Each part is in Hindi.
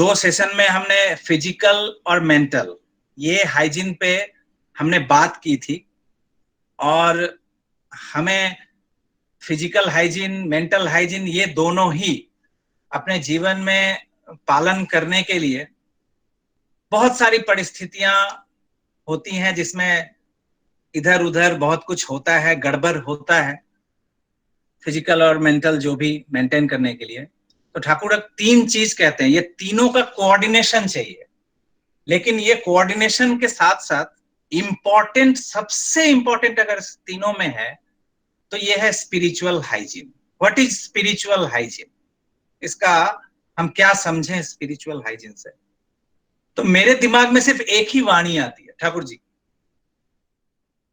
दो सेशन में हमने फिजिकल और मेंटल ये हाइजीन पे हमने बात की थी, और हमें फिजिकल हाइजीन, मेंटल हाइजीन ये दोनों ही अपने जीवन में पालन करने के लिए बहुत सारी परिस्थितियां होती हैं जिसमें इधर उधर बहुत कुछ होता है, गड़बड़ होता है फिजिकल और मेंटल जो भी मेंटेन करने के लिए। तो ठाकुर तीन चीज कहते हैं, ये तीनों का कोऑर्डिनेशन चाहिए। लेकिन ये कोऑर्डिनेशन के साथ साथ इंपॉर्टेंट, सबसे इंपॉर्टेंट अगर तीनों में है तो ये है spiritual hygiene. What is spiritual hygiene? इसका हम क्या समझें स्पिरिचुअल हाइजीन से? तो मेरे दिमाग में सिर्फ एक ही वाणी आती है ठाकुर जी।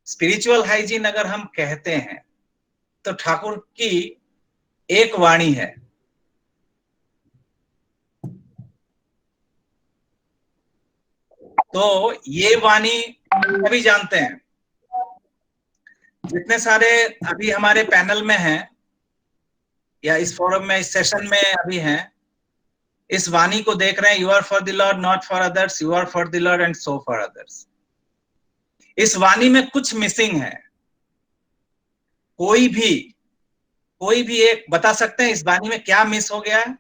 स्पिरिचुअल हाइजीन अगर हम कहते हैं तो ठाकुर की एक वाणी है, तो ये वाणी सभी जानते हैं। जितने सारे अभी हमारे पैनल में हैं या इस फोरम में, इस सेशन में अभी हैं, इस वाणी को देख रहे हैं, you are for the Lord not for others, you are for the Lord and so for others. इस वाणी में कुछ मिसिंग है। कोई भी एक बता सकते हैं इस वाणी में क्या मिस हो गया है?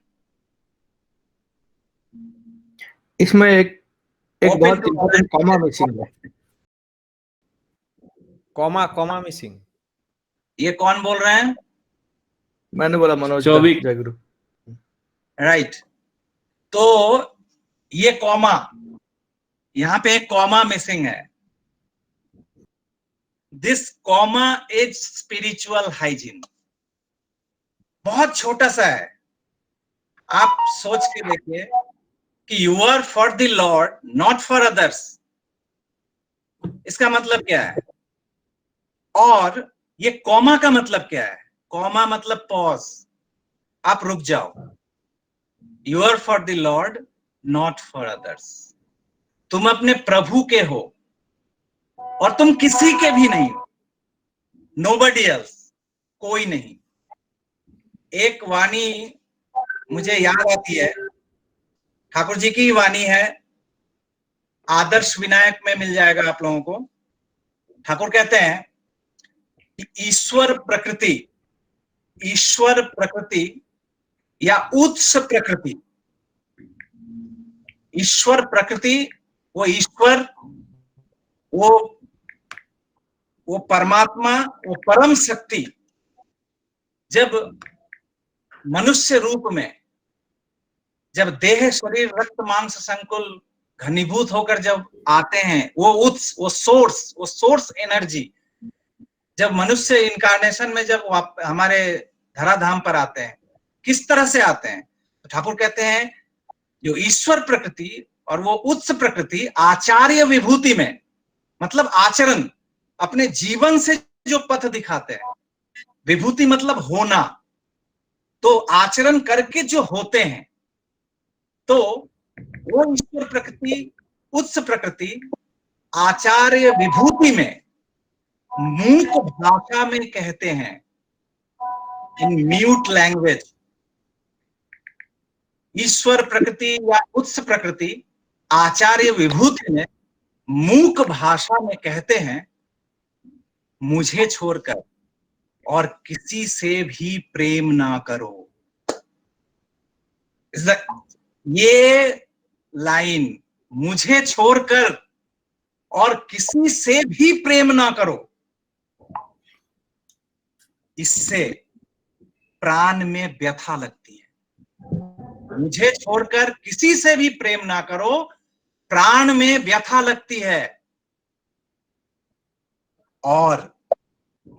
इसमें एक बहुत इंपॉर्टेंट कॉमा मिसिंग है। Comma missing. ये कौन बोल रहे हैं? मैंने बोला मनोज जय गुरु। राइट। तो ये कॉमा, यहां पे एक कॉमा मिसिंग है। This comma is spiritual hygiene. बहुत छोटा सा है। आप सोच के देखिए कि you are for the Lord not for others, इसका मतलब क्या है? और ये कॉमा का मतलब क्या है? कॉमा मतलब पॉज, आप रुक जाओ। You are for the Lord not for others. तुम अपने प्रभु के हो और तुम किसी के भी नहीं हो। नोबडी एल्स, कोई नहीं। एक वाणी मुझे याद आती है, ठाकुर जी की वाणी है, आदर्श विनायक में मिल जाएगा आप लोगों को। ठाकुर कहते हैं कि ईश्वर प्रकृति या उच्च प्रकृति, ईश्वर प्रकृति, वो ईश्वर, वो परमात्मा, वो परम शक्ति जब मनुष्य रूप में, जब देह शरीर रक्त मांस संकुल घनीभूत होकर जब आते हैं, वो सोर्स एनर्जी, जब मनुष्य इनकारनेशन में जब हमारे धराधाम पर आते हैं, किस तरह से आते हैं? तो ठाकुर कहते हैं जो ईश्वर प्रकृति और वो उच्च प्रकृति आचार्य विभूति में, मतलब आचरण, अपने जीवन से जो पथ दिखाते हैं, विभूति मतलब होना, तो आचरण करके जो होते हैं, तो वो ईश्वर प्रकृति, उच्च प्रकृति आचार्य विभूति में मूक भाषा में कहते हैं, इन म्यूट लैंग्वेज। ईश्वर प्रकृति या उच्च प्रकृति आचार्य विभूति में मूक भाषा में कहते हैं, मुझे छोड़कर और किसी से भी प्रेम ना करो। ये लाइन, मुझे छोड़कर और किसी से भी प्रेम ना करो, इससे प्राण में व्यथा लगती है। मुझे छोड़कर किसी से भी प्रेम ना करो, प्राण में व्यथा लगती है। और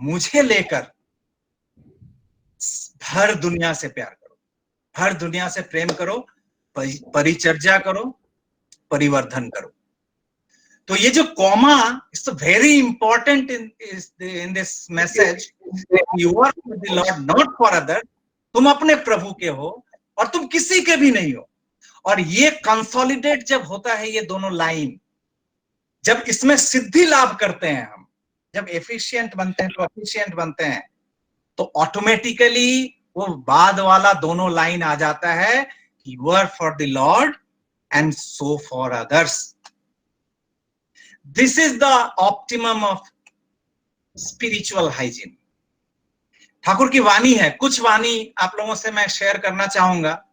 मुझे लेकर हर दुनिया से प्यार करो, हर दुनिया से प्रेम करो, परिचर्या करो, परिवर्धन करो। तो ये जो comma is very important in this message, you are for the Lord not for other. तुम अपने प्रभु के हो और तुम किसी के भी नहीं हो। और ये कंसोलिडेट जब होता है, ये दोनों लाइन, जब इसमें सिद्धि लाभ करते हैं हम, जब एफिशिएंट बनते हैं, प्रोफिशिएंट बनते हैं, तो ऑटोमेटिकली वो बाद वाला दोनों लाइन आ जाता है, you are for the Lord and so for others. This is the optimum of spiritual hygiene. Thakur की वाणी है, कुछ वाणी आप लोगों से मैं शेयर करना चाहूंगा।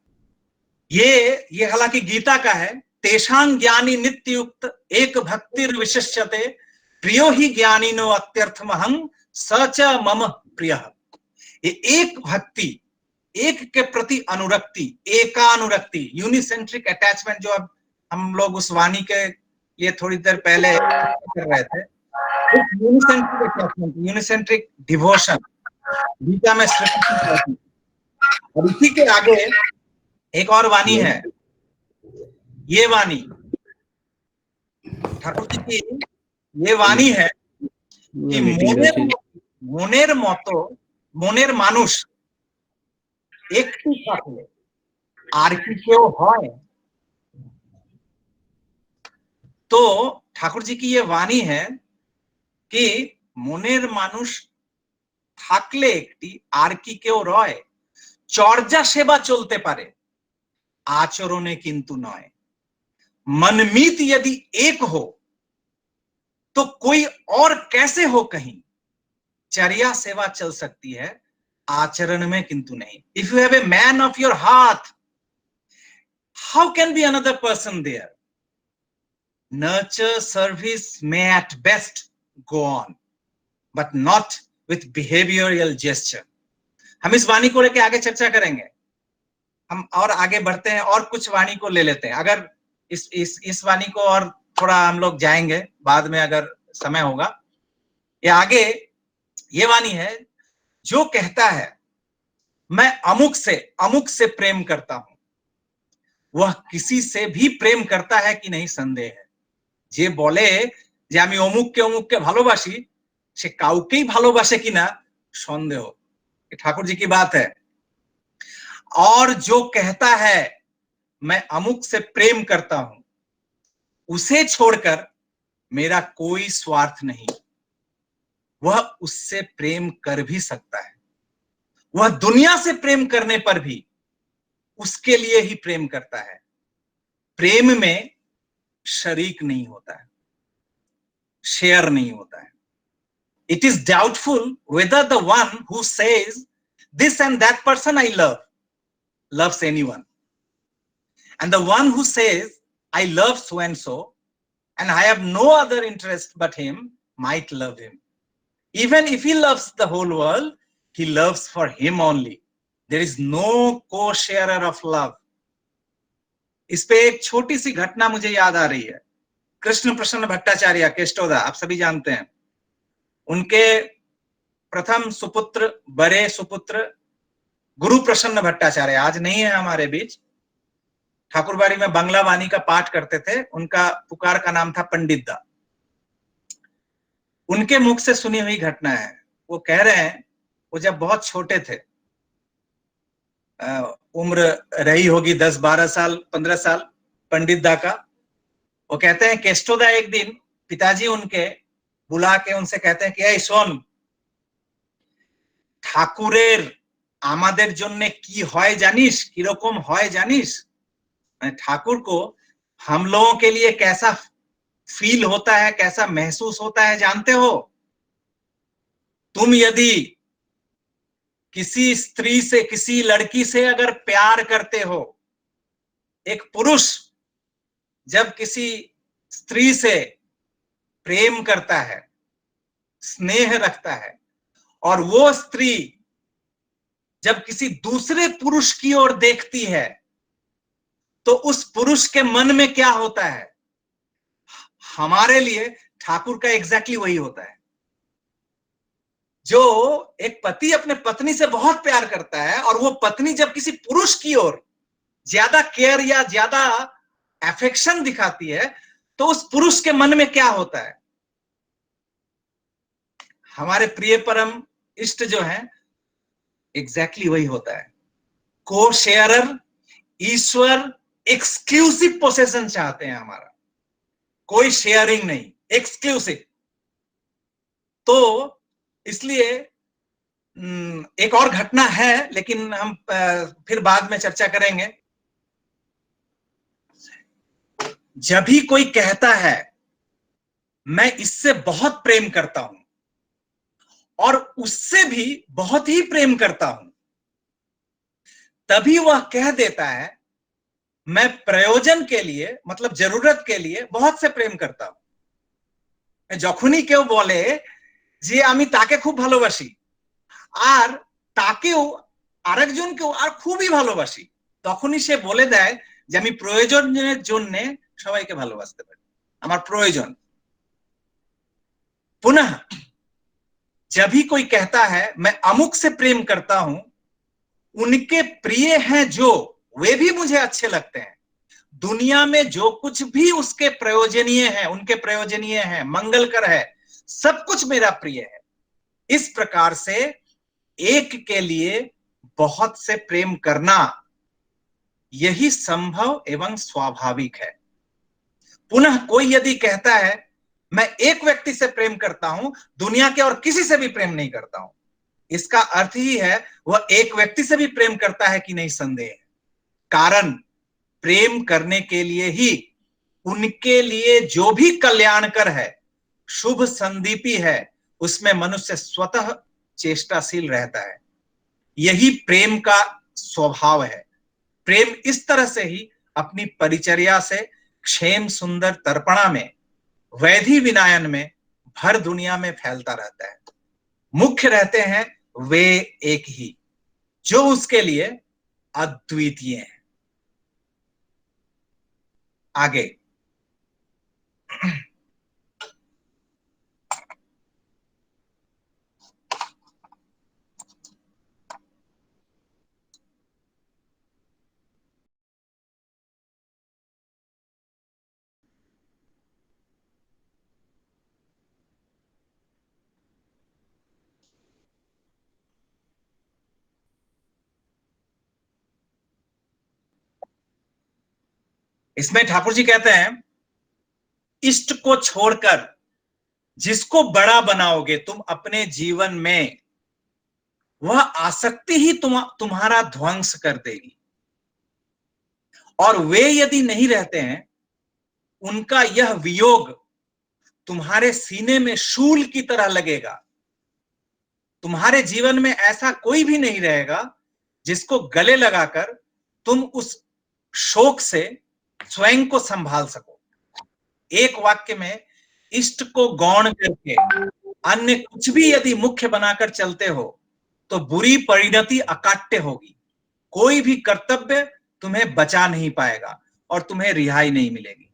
ये हालांकि गीता का है। तेषां ज्ञानी नित्युक्त एक भक्तिर विशिष्यते प्रियो ही ज्ञानिनो अत्यर्थमहं स च मम प्रियः। ये एक भक्ति, एक के प्रति अनुरक्ति, एकानुरक्ति, यूनिसेंट्रिक अटैचमेंट, जो अब हम लोग उस वाणी के लिए थोड़ी देर पहले कर रहे थे, यूनिसेंट्रिक अटैचमेंट, यूनिसेंट्रिक डिवोशन गीता में स्वीकृत है। और इसी के आगे एक और वाणी है, ये वाणी ठाकुर जी की ये वाणी है कि মনের মানুষ একটু থাকলে আর কি কেউ হয়। तो ठाकुर जी की ये वाणी है कि মনের মানুষ থাকলে একটি আর কি কেউ রয়, চর্যা সেবা চলতে পারে आचरणे किंतु नय। मनमीत यदि एक हो तो कोई और कैसे हो कहीं, चर्या सेवा चल सकती है आचरण में किंतु नहीं। If you have a man of your heart, how can be another person there? Nurture service may at best go on, but not with behavioural gesture. हम इस वाणी को लेकर आगे चर्चा करेंगे। हम और आगे बढ़ते हैं और कुछ वाणी को ले लेते हैं। अगर इस वाणी को और थोड़ा हम लोग जाएंगे बाद में अगर समय होगा। ये आगे ये वाणी है जो कहता है मैं अमुक से प्रेम करता हूं, वह किसी से भी प्रेम करता है कि नहीं संदेह है। जे बोले जे आमी अमुक के भालोबासी, से काउकेई भालोबासे किना संदेह। ये ठाकुर जी की बात है। और जो कहता है मैं अमुक से प्रेम करता हूं, उसे छोड़कर मेरा कोई स्वार्थ नहीं, वह उससे प्रेम कर भी सकता है। वह दुनिया से प्रेम करने पर भी उसके लिए ही प्रेम करता है। प्रेम में शरीक नहीं होता है, शेयर नहीं होता है। It is doubtful whether the one who says this and that person I love loves anyone, and the one who says I love so and so and I have no other interest but him might love him. Even if he loves the whole world, he loves for him only. There is no co-sharer of love. इस पे एक छोटी सी घटना मुझे याद आ रही है। कृष्ण प्रसन्न भट्टाचार्य केष्टोदा, आप सभी जानते हैं। उनके प्रथम सुपुत्र, बड़े सुपुत्र गुरु प्रसन्न भट्टाचार्य आज नहीं है हमारे बीच। ठाकुरबाड़ी में बंगला वाणी का पाठ करते थे। उनका पुकार का नाम था पंडित दा। उनके मुख से सुनी हुई घटना है। वो कह रहे हैं वो जब बहुत छोटे थे, उम्र रही होगी 10, 12 साल, 15 साल पंडित दा का। वो कहते हैं केष्टोदा एक दिन पिताजी उनके बुला के उनसे कहते हैं कि ऐ सुन, ठाकुरेर आमादेर जन्ने की হয় জানিস, কিরকম হয় জানিস? ठाकुर को हम लोगों के लिए कैसा फील होता है, कैसा महसूस होता है जानते हो? तुम यदि किसी स्त्री से, किसी लड़की से अगर प्यार करते हो, एक पुरुष जब किसी स्त्री से प्रेम करता है, स्नेह रखता है, और वो स्त्री जब किसी दूसरे पुरुष की ओर देखती है, तो उस पुरुष के मन में क्या होता है? हमारे लिए ठाकुर का एग्जैक्टली वही होता है। जो एक पति अपने पत्नी से बहुत प्यार करता है और वो पत्नी जब किसी पुरुष की ओर ज्यादा केयर या ज्यादा अफेक्शन दिखाती है, तो उस पुरुष के मन में क्या होता है? हमारे प्रिय परम इष्ट जो है, एग्जैक्टली वही होता है। को शेयरर, ईश्वर एक्सक्लूसिव पोसेशन चाहते हैं हमारा, कोई शेयरिंग नहीं, एक्सक्लूसिव। तो इसलिए एक और घटना है, लेकिन हम फिर बाद में चर्चा करेंगे। जब भी कोई कहता है मैं इससे बहुत प्रेम करता हूं और उससे भी बहुत ही प्रेम करता हूं, तभी वह कह देता है मैं प्रयोजन के लिए, मतलब जरूरत के लिए बहुत से प्रेम करता हूं। যখনই কেউ বলে যে আমি তাকে খুব ভালোবাসি আর তাকেও আরেকজনকেও আর খুবই ভালোবাসি, তখনই সে বলে দেয় যে আমি প্রয়োজনের জন্য সবাইকে ভালোবাসতে পারি, আমার প্রয়োজন। पुनः जब भी कोई कहता है मैं अमुक से प्रेम करता हूं, उनके प्रिय हैं जो, वे भी मुझे अच्छे लगते हैं। दुनिया में जो कुछ भी उसके प्रयोजनीय है, उनके प्रयोजनीय है, मंगलकर है, सब कुछ मेरा प्रिय है। इस प्रकार से एक के लिए बहुत से प्रेम करना यही संभव एवं स्वाभाविक है। पुनः कोई यदि कहता है मैं एक व्यक्ति से प्रेम करता हूं, दुनिया के और किसी से भी प्रेम नहीं करता हूं, इसका अर्थ ही है वह एक व्यक्ति से भी प्रेम करता है कि नहीं संदेह है। कारण प्रेम करने के लिए ही उनके लिए जो भी कल्याणकर है, शुभ संदीपी है, उसमें मनुष्य स्वतः चेष्टाशील रहता है। यही प्रेम का स्वभाव है। प्रेम इस तरह से ही अपनी परिचर्या से क्षेम सुंदर तर्पणा में, वैधि विनायन में, भर दुनिया में फैलता रहता है। मुख्य रहते हैं वे एक ही, जो उसके लिए अद्वितीय है। आगे इसमें ठाकुर जी कहते हैं इष्ट को छोड़कर जिसको बड़ा बनाओगे तुम अपने जीवन में, वह आसक्ति ही तुम्हारा ध्वंस कर देगी। और वे यदि नहीं रहते हैं, उनका यह वियोग तुम्हारे सीने में शूल की तरह लगेगा। तुम्हारे जीवन में ऐसा कोई भी नहीं रहेगा जिसको गले लगाकर तुम उस शोक से स्वयं को संभाल सको। एक वाक्य में इष्ट को गौण करके अन्य कुछ भी यदि मुख्य बनाकर चलते हो तो बुरी परिणति अकाट्य होगी। कोई भी कर्तव्य तुम्हें बचा नहीं पाएगा और तुम्हें रिहाई नहीं मिलेगी।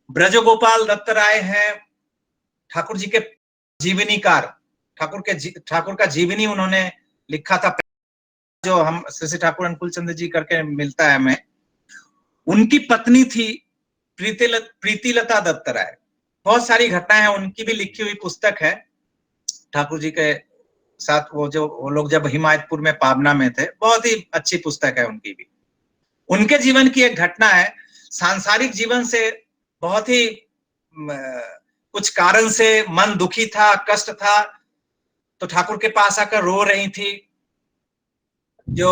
ब्रजगोपाल दत्त राय हैं ठाकुर जी के जीवनीकार। ठाकुर का जीवनी उन्होंने लिखा था, जो हम श्री ठाकुर अनुकूल चंद्र जी करके मिलता है हमें। उनकी पत्नी थी प्रीतिलता दत्त राय। बहुत सारी घटनाएं हैं, उनकी भी लिखी हुई पुस्तक है ठाकुर जी के साथ। वो लोग जब हिमायतपुर में पाबना में थे, बहुत ही अच्छी पुस्तक है उनकी भी। उनके जीवन की एक घटना है, सांसारिक जीवन से बहुत ही कुछ कारण से मन दुखी था, कष्ट था, तो ठाकुर के पास आकर रो रही थी। जो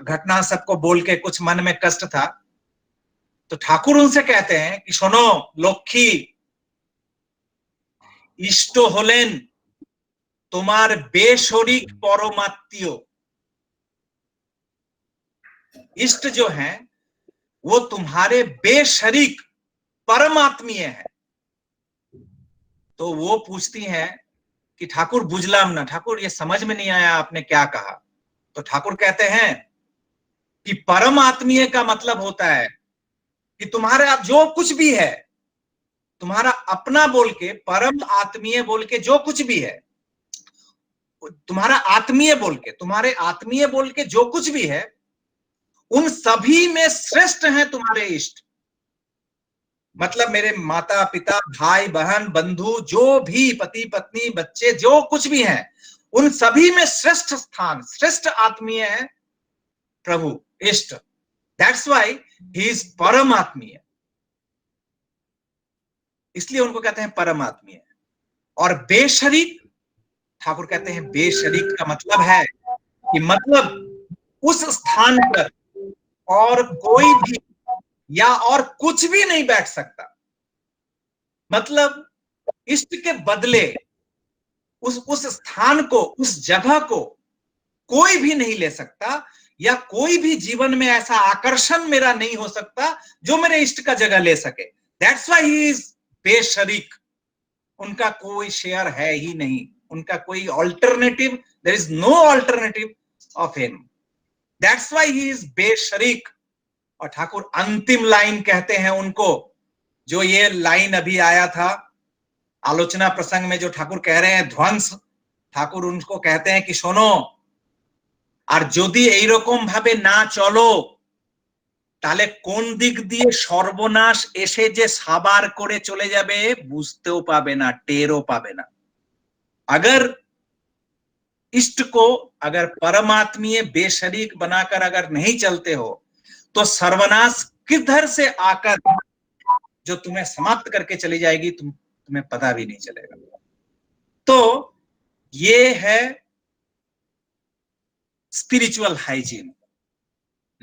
घटना सबको बोल के कुछ मन में कष्ट था, तो ठाकुर उनसे कहते हैं कि सुनो लक्ष्मी, इष्ट होलेन तुम्हार बेशरीक परमात्मीय। इष्ट जो हैं वो तुम्हारे बेशरीक परमात्मीय है। तो वो पूछती हैं कि ठाकुर बुझलाम ना, ठाकुर ये समझ में नहीं आया आपने क्या कहा। तो ठाकुर कहते हैं कि परम आत्मीय का मतलब होता है कि तुम्हारे आप जो कुछ भी है, तुम्हारा अपना बोल के, परम आत्मीय बोल के जो कुछ भी है, तुम्हारा आत्मीय बोल के, तुम्हारे आत्मीय बोल के जो कुछ भी है, उन सभी में श्रेष्ठ हैं तुम्हारे इष्ट। मतलब मेरे माता पिता, भाई बहन, बंधु, जो भी पति पत्नी, बच्चे, जो कुछ भी हैं, उन सभी में श्रेष्ठ स्थान, श्रेष्ठ आत्मीय है प्रभु, इष्ट। दैट्स व्हाई ही इज परम आत्मीय, इसलिए उनको कहते हैं परम आत्मीय। और बेशरीक, ठाकुर कहते हैं बेशरीक का मतलब है कि मतलब उस स्थान पर और कोई भी या और कुछ भी नहीं बैठ सकता। मतलब इष्ट के बदले उस स्थान को, उस जगह को कोई भी नहीं ले सकता, या कोई भी जीवन में ऐसा आकर्षण मेरा नहीं हो सकता जो मेरे इष्ट का जगह ले सके। दैट्स व्हाई ही इज बेशरीक। उनका कोई शेयर है ही नहीं, उनका कोई alternative, there is no alternative of him. That's why he is बेशरीक। और ठाकुर अंतिम लाइन कहते हैं उनको, जो ये लाइन अभी आया था आलोचना प्रसंग में, जो ठाकुर कह रहे हैं ध्वंस, ठाकुर उनको कहते हैं कि শোনো, আর যদি এইরকম ভাবে না চলো তাহলে কোন দিক দিয়ে সর্বনাশ এসে যে সাবার করে চলে যাবে বুঝতেও পাবে না, টেরও পাবে না। अगर इष्ट को अगर परमात्मीय बेशरीक बनाकर अगर नहीं चलते हो तो सर्वनाश किधर से आकर जो तुम्हें समाप्त करके चली जाएगी तुम्हें पता भी नहीं चलेगा। तो ये है स्पिरिचुअल हाइजीन।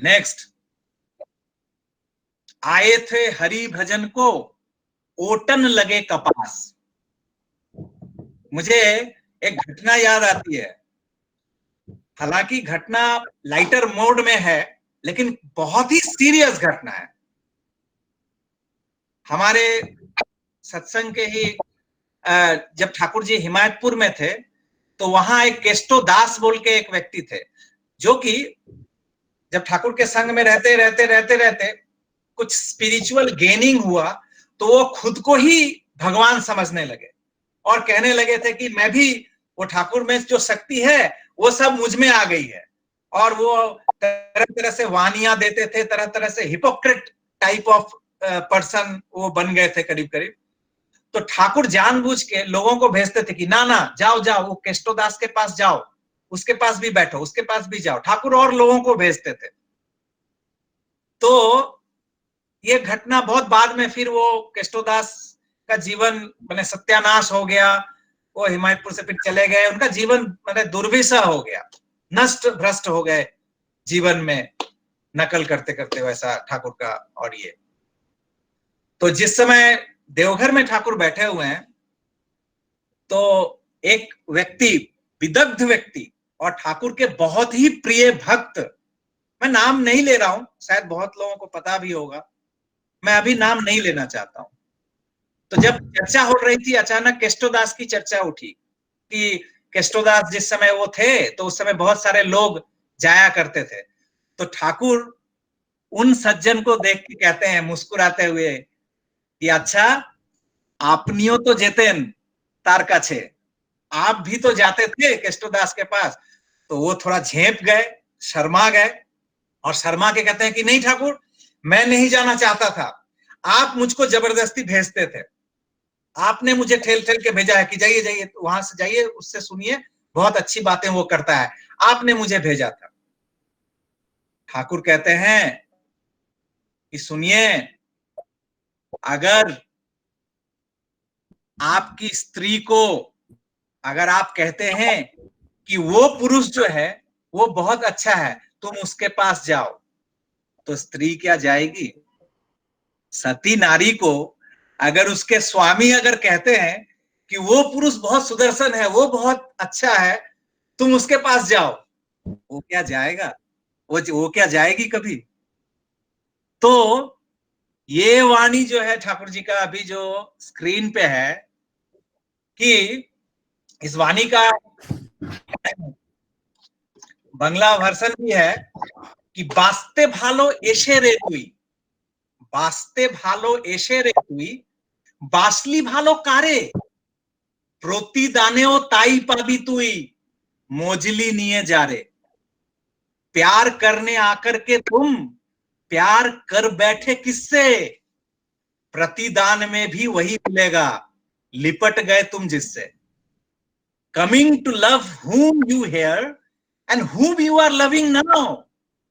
नेक्स्ट, आए थे हरि भजन को ओटन लगे कपास। मुझे एक घटना याद आती है, हालांकि घटना लाइटर मोड में है लेकिन बहुत ही सीरियस घटना है। हमारे सत्संग के ही जब ठाकुर जी हिमायतपुर में थे तो वहां एक केस्टो दास बोल के एक व्यक्ति थे, जो कि जब ठाकुर के संग में रहते रहते रहते रहते कुछ स्पिरिचुअल गेनिंग हुआ तो वो खुद को ही भगवान समझने लगे और कहने लगे थे कि मैं भी, वो ठाकुर में जो शक्ति है वो सब मुझ में आ गई है। और वो तरह तरह से वानियां देते थे, तरह तरह से हिपोक्रेट टाइप ऑफ पर्सन वो बन गए थे करीब करीब। तो ठाकुर जानबूझ के लोगों को भेजते थे कि ना ना जाओ जाओ वो केस्टो दास के पास जाओ, उसके पास भी बैठो, उसके पास भी जाओ। ठाकुर और लोगों को भेजते थे। तो ये घटना बहुत बाद में, फिर वो केस्टो दास का जीवन मैंने सत्यानाश हो गया, वो हिमायतपुर से फिर चले गए, उनका जीवन मैंने दुर्विषह हो गया, नष्ट भ्रष्ट हो गए जीवन में नकल करते करते वैसा ठाकुर का। और ये तो जिस समय देवघर में ठाकुर बैठे हुए हैं तो एक व्यक्ति, विदग्ध व्यक्ति और ठाकुर के बहुत ही प्रिय भक्त, मैं नाम नहीं ले रहा हूं, शायद बहुत लोगों को पता भी होगा, मैं अभी नाम नहीं लेना चाहता हूं। तो जब चर्चा हो रही थी अचानक केस्टो दास की चर्चा उठी कि केस्टो दास जिस समय वो थे तो उस समय बहुत सारे लोग जाया करते थे। तो ठाकुर उन सज्जन को देख के कहते हैं मुस्कुराते हुए कि अच्छा आपनियो तो जेतेन तार काछे, आप भी तो जाते थे केस्टो दास के पास। तो वो थोड़ा झेप गए, शर्मा गए और शर्मा के कहते हैं कि नहीं ठाकुर, मैं नहीं जाना चाहता था, आप मुझको जबरदस्ती भेजते थे, आपने मुझे ठेल ठेल के भेजा है कि जाइए जाइए वहां से जाइए, उससे सुनिए, बहुत अच्छी बातें वो करता है, आपने मुझे भेजा था। ठाकुर कहते हैं कि सुनिए, अगर आपकी स्त्री को अगर आप कहते हैं कि वो पुरुष जो है वो बहुत अच्छा है, तुम उसके पास जाओ, तो स्त्री क्या जाएगी? सती नारी को अगर उसके स्वामी अगर कहते हैं कि वो पुरुष बहुत सुदर्शन है, वो बहुत अच्छा है, तुम उसके पास जाओ, वो क्या जाएगा? वो क्या जाएगी कभी? तो ये वाणी जो है ठाकुर जी का अभी जो स्क्रीन पे है, कि इस वाणी का बांग्ला वर्जन भी है कि बास्ते भालो एशे रे तुई, बास्ते भालो एशे रे तुई, बासली भालो कारे, प्रतिदानेओ ताई पाबी तुई, मोजली निये जा रे। प्यार करने आकर के तुम प्यार कर बैठे किससे? प्रतिदान में भी वही मिलेगा, लिपट गए तुम जिससे। Coming to love whom you hear and whom you are loving now,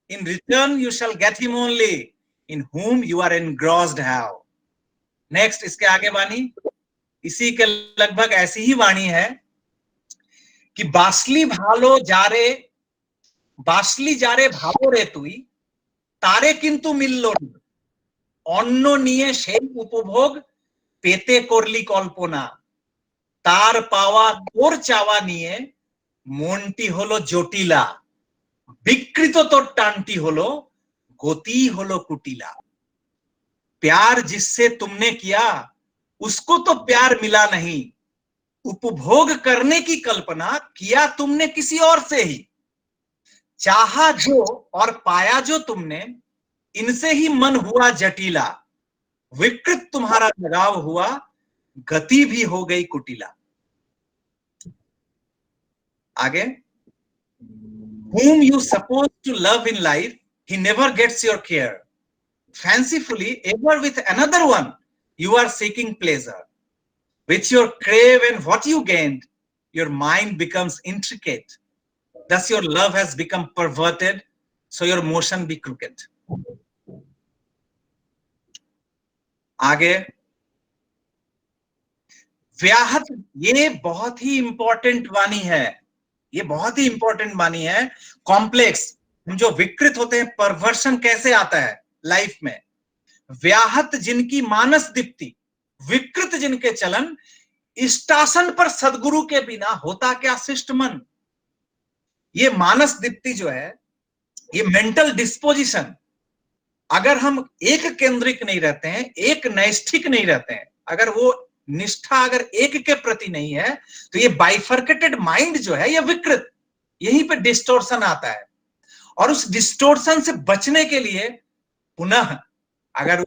in return you shall get him only in whom you are engrossed have. Next, इसके आगे वाणी इसी के लगभग ऐसी ही वाणी है कि बासली जारे भालो रे तुई, तारे किंतु मिल्लो। অন্য নিয়ে সেই উপভোগ পেতে করলি কল্পনা, তার পাওয়া তোর চাওয়া নিয়ে মনটি হলো জটিলা, বিকৃত তোর টানটি হলো गति হলো कुटिला। प्यार जिससे तुमने किया उसको तो प्यार मिला नहीं, उपभोग करने की कल्पना किया तुमने किसी और से ही, चाहा जो और पाया जो तुमने इनसे ही मन हुआ जटिला, विकृत तुम्हारा लगाव हुआ गति भी हो गई कुटिला। आगे, whom you suppose to love in life, he never gets your care. Fancifully, ever with another one, you are seeking pleasure. With your crave and what you gained, your mind becomes intricate. Thus, your love has become perverted, so your motion be crooked. आगे, व्याहत, ये बहुत ही इंपॉर्टेंट वाणी है, ये बहुत ही इंपॉर्टेंट वाणी है। कॉम्प्लेक्स, हम जो विकृत होते हैं, परवर्शन कैसे आता है लाइफ में। व्याहत जिनकी मानस दीप्ति, विकृत जिनके चलन, इष्टासन पर सदगुरु के बिना होता क्या शिष्ट मन। ये मानस दीप्ति जो है, ये मेंटल डिस्पोजिशन, अगर हम एक केंद्रिक नहीं रहते हैं, एक नैष्ठिक नहीं रहते हैं, अगर वो निष्ठा अगर एक के प्रति नहीं है, तो ये बाइफर्केटेड माइंड जो है ये विकृत, यहीं पे डिस्टोर्शन आता है। और उस डिस्टोर्शन से बचने के लिए पुनः अगर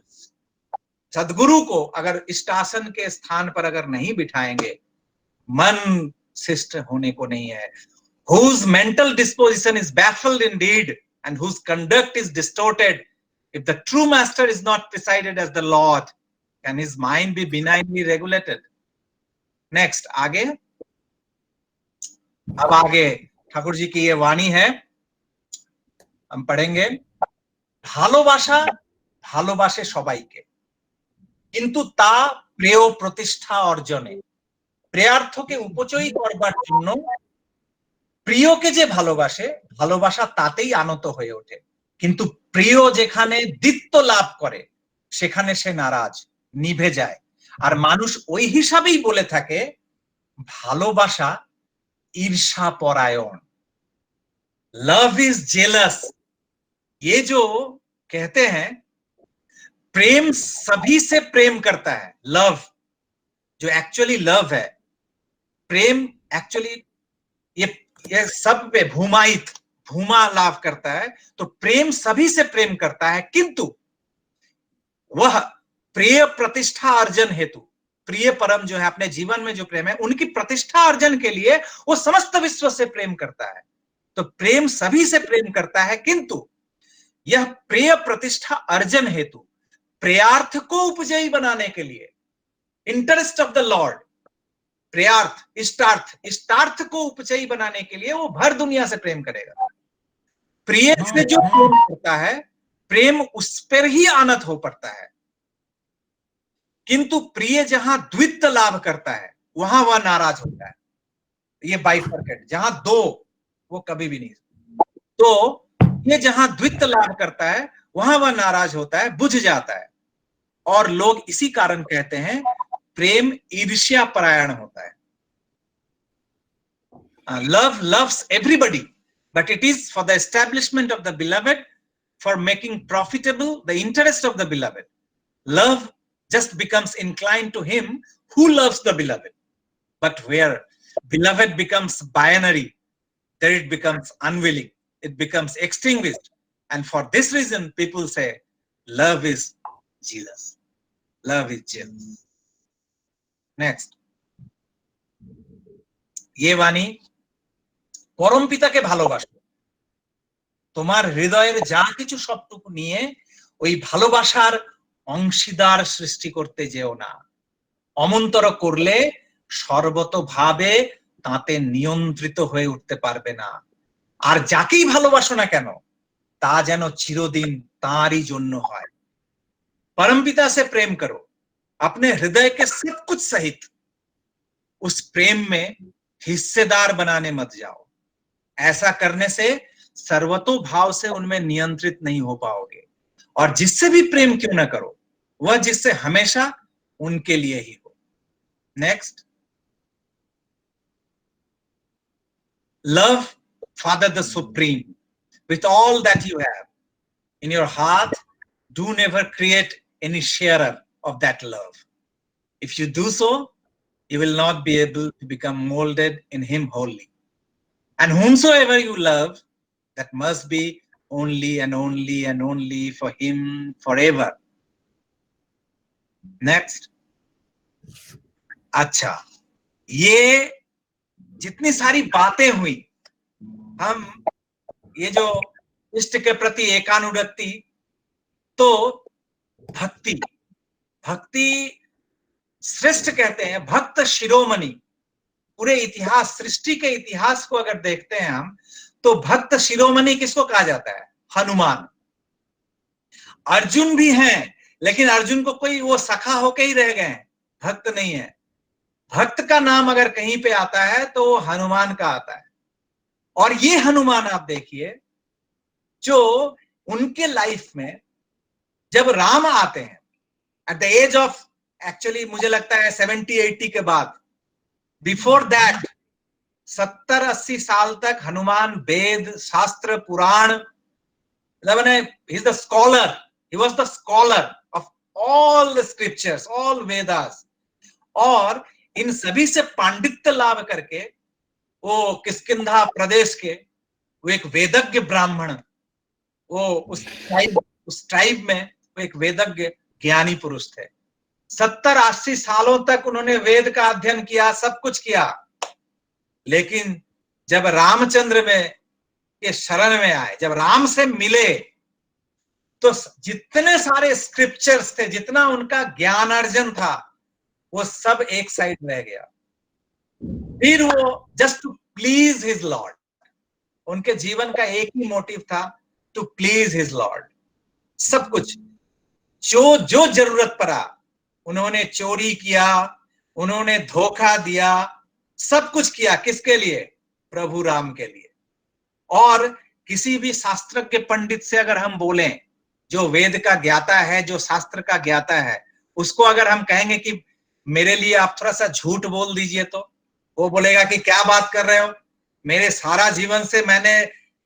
सदगुरु को अगर इष्टासन के स्थान पर अगर नहीं बिठाएंगे, मन शिष्ट होने को नहीं है। Whose mental disposition is baffled indeed and whose conduct is distorted, if the true master is not presided as the Lord, can his mind be benignly regulated? Next, आगे, अब आगे ठाकुर जी की ये वाणी है, हम पढ़ेंगे। ভালোবাসা ভালোবাসে সবাইকে, কিন্তু তা প্রেয় প্রতিষ্ঠা অর্জনে, প্রেয়ার্থকে উপচয়ী করবার জন্য প্রিয়কে যে ভালোবাসে, ভালোবাসা তাতেই আনত হয়ে ওঠে, কিন্তু প্রিয় যেখানে দ্বিত্ব লাভ করে সেখানে সে নারাজ, নিভে যায়। আর মানুষ ওই হিসাবেই বলে থাকে ভালোবাসা ईर्षा परायण, लव इज जेलस। ये जो कहते हैं प्रेम सभी से प्रेम करता है, लव जो एक्चुअली लव है, प्रेम एक्चुअली ये सब पे भूमायित, भूमा लाभ करता है, तो प्रेम सभी से प्रेम करता है, किंतु वह प्रिय प्रतिष्ठा अर्जन हेतु, प्रिय परम जो है अपने जीवन में जो प्रेम है उनकी प्रतिष्ठा अर्जन के लिए वो समस्त विश्व से प्रेम करता है। तो प्रेम सभी से प्रेम करता है, किंतु यह प्रिय प्रतिष्ठा अर्जन हेतु प्रेयार्थ को उपजयी बनाने के लिए, इंटरेस्ट ऑफ द लॉर्ड, प्रेयार्थ इष्टार्थ, इष्टार्थ को उपचयी बनाने के लिए वो भर दुनिया से प्रेम करेगा। प्रिय से जो प्रेम करता है, प्रेम उस पर ही आनत हो पड़ता है, किंतु प्रिय जहां द्वित्व लाभ करता है वहां वह नाराज होता है। ये बाइफर्केट, जहां दो, वो कभी भी नहीं। तो ये जहां द्वित्व लाभ करता है वहां वह नाराज होता है, बुझ जाता है। और लोग इसी कारण कहते हैं प्रेम ईर्ष्या परायण होता है। Love loves everybody, but it is for the establishment of the beloved, for making profitable the interest of the beloved. Love just becomes inclined to him who loves the beloved. But where beloved becomes binary, there it becomes unwilling, it becomes extinguished. And for this reason, people say, love is jealous. Love is jealous. Next. ये वाणी, परम पिता के ভালোবাসো, তোমার হৃদয়ের যা কিছু সবটুকু নিয়ে ওই ভালোবাসার অংশীদার সৃষ্টি করতে যেও না, অমন্তর করলে সর্বতভাবে তাতে নিয়ন্ত্রিত হয়ে উঠতে পারবে না। আর যাকেই ভালোবাসো না কেন তা যেন চিরদিন তারই জন্য হয়। परमपिता से प्रेम करो, अपने हृदय के सब कुछ सहित, उस प्रेम में हिस्सेदार बनाने मत जाओ। ऐसा करने से सर्वतो भाव से उनमें नियंत्रित नहीं हो पाओगे। और जिससे भी प्रेम क्यों ना करो, वह जिससे हमेशा उनके लिए ही हो। Next, love father the supreme with all that you have in your heart. Do never create any sharer of that love. If you do so, you will not be able to become molded in him wholly. And whomsoever you love, that must be only and only and only for him forever. Next. अच्छा, ये जितनी सारी बातें हुई, हम ये जो इष्ट के प्रति एकानुरक्ति, तो भक्ति, भक्ति श्रेष्ठ कहते हैं, भक्त शिरोमणि। पूरे इतिहास, सृष्टि के इतिहास को अगर देखते हैं हम, तो भक्त शिरोमणि किसको कहा जाता है? हनुमान। अर्जुन भी हैं, लेकिन अर्जुन को कोई वो सखा होके ही रह गए हैं, भक्त नहीं है। भक्त का नाम अगर कहीं पे आता है तो वो हनुमान का आता है। और ये हनुमान आप देखिए, जो उनके लाइफ में जब राम आते हैं at the age of, actually मुझे लगता है 70-80 के बाद, बिफोर दैट 70-80 साल तक हनुमान वेद, शास्त्र, पुराण, he is the scholar, he was the scholar of all the scriptures, all Vedas, और इन सभी से पांडित्य लाभ करके वो किष्किंधा प्रदेश के वो एक वेदज्ञ ब्राह्मण, वो उस ट्राइब में वो एक वेदज्ञ ज्ञानी पुरुष थे। 70-80 सालों तक उन्होंने वेद का अध्ययन किया, सब कुछ किया, लेकिन जब रामचंद्र में के शरण में आए, जब राम से मिले, तो जितने सारे स्क्रिप्चर्स थे, जितना उनका ज्ञान अर्जन था, वो सब एक साइड रह गया। फिर वो just to please his lord, उनके जीवन का एक ही मोटिव था, टू प्लीज हिज लॉर्ड। सब कुछ जो जो जरूरत पड़ा, उन्होंने चोरी किया, उन्होंने धोखा दिया, सब कुछ किया, किसके लिए? प्रभु राम के लिए। और किसी भी शास्त्रज्ञ पंडित से अगर हम बोलें, जो वेद का ज्ञाता है, जो शास्त्र का ज्ञाता है, उसको अगर हम कहेंगे कि मेरे लिए आप थोड़ा सा झूठ बोल दीजिए, तो वो बोलेगा कि क्या बात कर रहे हो, मेरे सारा जीवन से मैंने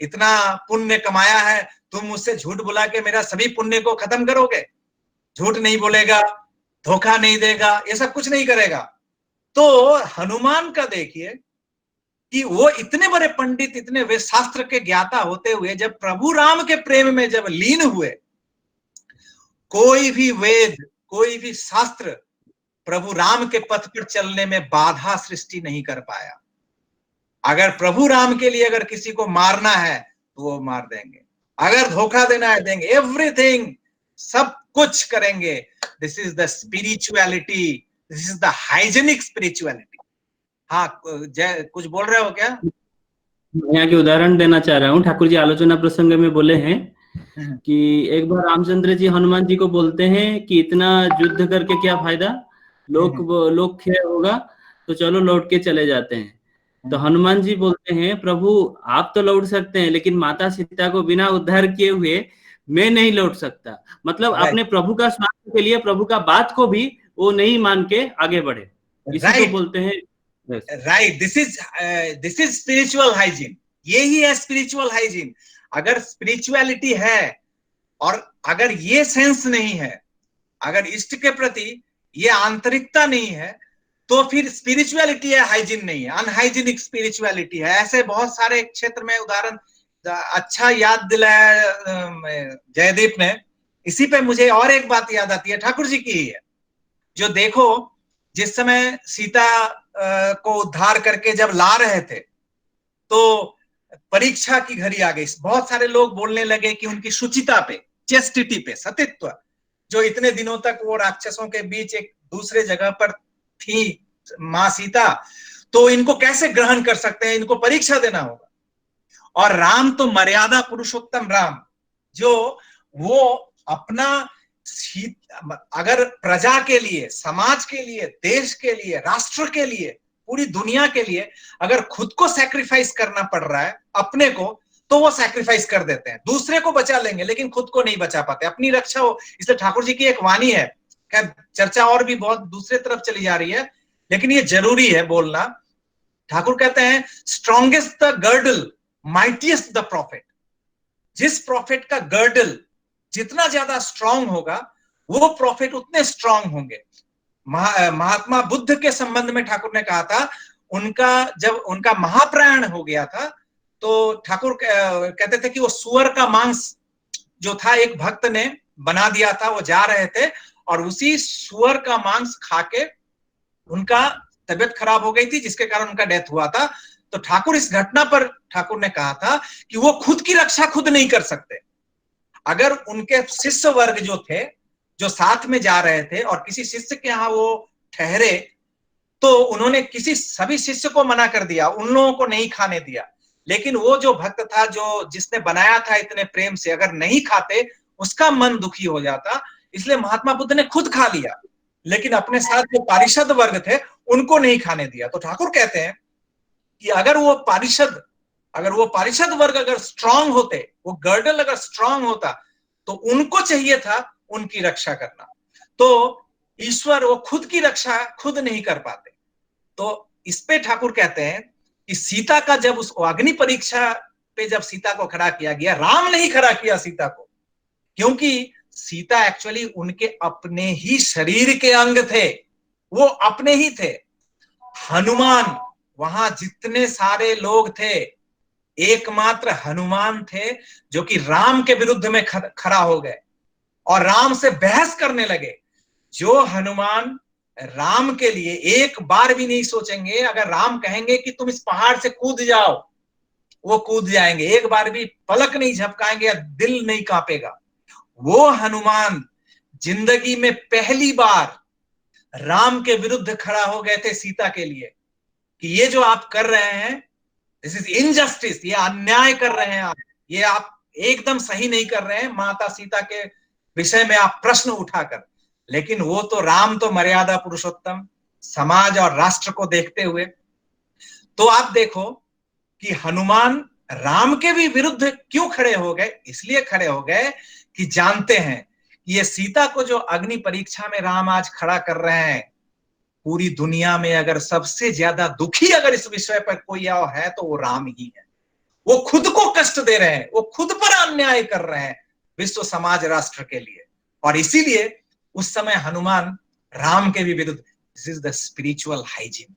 इतना पुण्य कमाया है, तुम मुझसे झूठ बुला के मेरा सभी पुण्य को खत्म करोगे? झूठ नहीं बोलेगा, धोखा नहीं देगा, ये सब कुछ नहीं करेगा। तो हनुमान का देखिए कि वो इतने बड़े पंडित, इतने वे शास्त्र के ज्ञाता होते हुए, जब प्रभु राम के प्रेम में जब लीन हुए, कोई भी वेद, कोई भी शास्त्र प्रभु राम के पथ पर चलने में बाधा सृष्टि नहीं कर पाया। अगर प्रभु राम के लिए अगर किसी को मारना है तो वो मार देंगे, अगर धोखा देना है देंगे, एवरीथिंग, सब कुछ करेंगे। This is the spirituality, this is the hygienic spirituality. हाँ, कुछ बोल रहे हो क्या? मैं यहाँ के उदाहरण देना चाह रहा हूँ। ठाकुर जी आलोचना प्रसंग में बोले हैं कि एक बार रामचंद्र जी हनुमान जी को बोलते हैं कि इतना युद्ध करके क्या फायदा, लोक खेल होगा, तो चलो लौट के चले जाते हैं। तो हनुमान जी बोलते हैं, प्रभु आप तो लौट सकते हैं, लेकिन माता सीता को बिना उद्धार किए हुए मैं नहीं लौट सकता। मतलब अपने प्रभु का स्वार्थ के लिए प्रभु का बात को भी वो नहीं मान के आगे बढ़े, इसी को बोलते हैं। Right, this is spiritual hygiene. यही है स्पिरिचुअल हाइजीन। अगर स्पिरिचुअलिटी है और अगर ये सेंस नहीं है, अगर इष्ट के प्रति ये आंतरिकता नहीं है, तो फिर स्पिरिचुअलिटी है, हाइजीन नहीं है, अनहाइजीनिक स्पिरिचुअलिटी है। ऐसे बहुत सारे क्षेत्र में उदाहरण अच्छा याद दिलाया जयदीप ने। इसी पे मुझे और एक बात याद आती है, ठाकुर जी की ही है, जो देखो जिस समय सीता को उद्धार करके जब ला रहे थे, तो परीक्षा की घड़ी आ गई। बहुत सारे लोग बोलने लगे कि उनकी शुचिता पे, चेस्टिटी पे, सतीत्व, जो इतने दिनों तक वो राक्षसों के बीच एक दूसरे जगह पर थी मां सीता, तो इनको कैसे ग्रहण कर सकते हैं, इनको परीक्षा देना होगा। और राम तो मर्यादा पुरुषोत्तम राम, जो वो अपना अगर प्रजा के लिए, समाज के लिए, देश के लिए, राष्ट्र के लिए, पूरी दुनिया के लिए अगर खुद को सैक्रिफाइस करना पड़ रहा है, अपने को, तो वो सैक्रिफाइस कर देते हैं। दूसरे को बचा लेंगे लेकिन खुद को नहीं बचा पाते, अपनी रक्षा हो। इसलिए ठाकुर जी की एक वाणी है, खैर चर्चा और भी बहुत दूसरे तरफ चली जा रही है, लेकिन ये जरूरी है बोलना। ठाकुर कहते हैं strongest the girdle mightiest the profit. जिस प्रॉफिट का गर्डल जितना ज्यादा स्ट्रांग होगा वो प्रॉफिट उतने स्ट्रांग होंगे। महात्मा बुद्ध के संबंध में ठाकुर ने कहा था, जब उनका महाप्रयाण हो गया था तो ठाकुर कहते थे कि वो सुअर का मांस जो था एक भक्त ने बना दिया था, वो जा रहे थे और उसी सुअर का मांस खा के उनका तबीयत खराब हो गई थी, जिसके कारण उनका डेथ हुआ था। तो ठाकुर इस घटना पर ठाकुर ने कहा था कि वो खुद की रक्षा खुद नहीं कर सकते। अगर उनके शिष्य वर्ग जो थे, जो साथ में जा रहे थे और किसी शिष्य के यहाँ वो ठहरे, तो उन्होंने सभी शिष्य को मना कर दिया, उन लोगों को नहीं खाने दिया। लेकिन वो जो भक्त था, जिसने बनाया था इतने प्रेम से, अगर नहीं खाते उसका मन दुखी हो जाता, इसलिए महात्मा बुद्ध ने खुद खा लिया, लेकिन अपने साथ जो पारिषद वर्ग थे उनको नहीं खाने दिया। तो ठाकुर कहते हैं कि अगर वो पारिषद वर्ग अगर स्ट्रांग होते, वो गर्डल अगर स्ट्रांग होता, तो उनको चाहिए था उनकी रक्षा करना। तो ईश्वर वो खुद की रक्षा खुद नहीं कर पाते। तो इस पे ठाकुर कहते हैं कि सीता का जब उस अग्नि परीक्षा पे जब सीता को खड़ा किया गया, राम नहीं खड़ा किया सीता को, क्योंकि सीता एक्चुअली उनके अपने ही शरीर के अंग थे, वो अपने ही थे। हनुमान, वहां जितने सारे लोग थे, एकमात्र हनुमान थे जो कि राम के विरुद्ध में खड़ा हो गए और राम से बहस करने लगे। जो हनुमान राम के लिए एक बार भी नहीं सोचेंगे, अगर राम कहेंगे कि तुम इस पहाड़ से कूद जाओ, वो कूद जाएंगे, एक बार भी पलक नहीं झपकाएंगे या दिल नहीं कांपेगा। वो हनुमान जिंदगी में पहली बार राम के विरुद्ध खड़ा हो गए थे सीता के लिए, कि ये जो आप कर रहे हैं, दिस इज इनजस्टिस, ये अन्याय कर रहे हैं आप, ये आप एकदम सही नहीं कर रहे हैं माता सीता के विषय में आप प्रश्न उठाकर। लेकिन वो तो राम तो मर्यादा पुरुषोत्तम, समाज और राष्ट्र को देखते हुए। तो आप देखो कि हनुमान राम के भी विरुद्ध क्यों खड़े हो गए, इसलिए खड़े हो गए कि जानते हैं कि ये सीता को जो अग्नि परीक्षा में राम आज खड़ा कर रहे हैं, पूरी दुनिया में अगर सबसे ज्यादा दुखी अगर इस विषय पर कोई है तो वो राम ही है। वो खुद को कष्ट दे रहे हैं, वो खुद पर अन्याय कर रहे हैं विश्व समाज राष्ट्र के लिए, और इसीलिए उस समय हनुमान राम के भी विरुद्ध। This is the spiritual hygiene.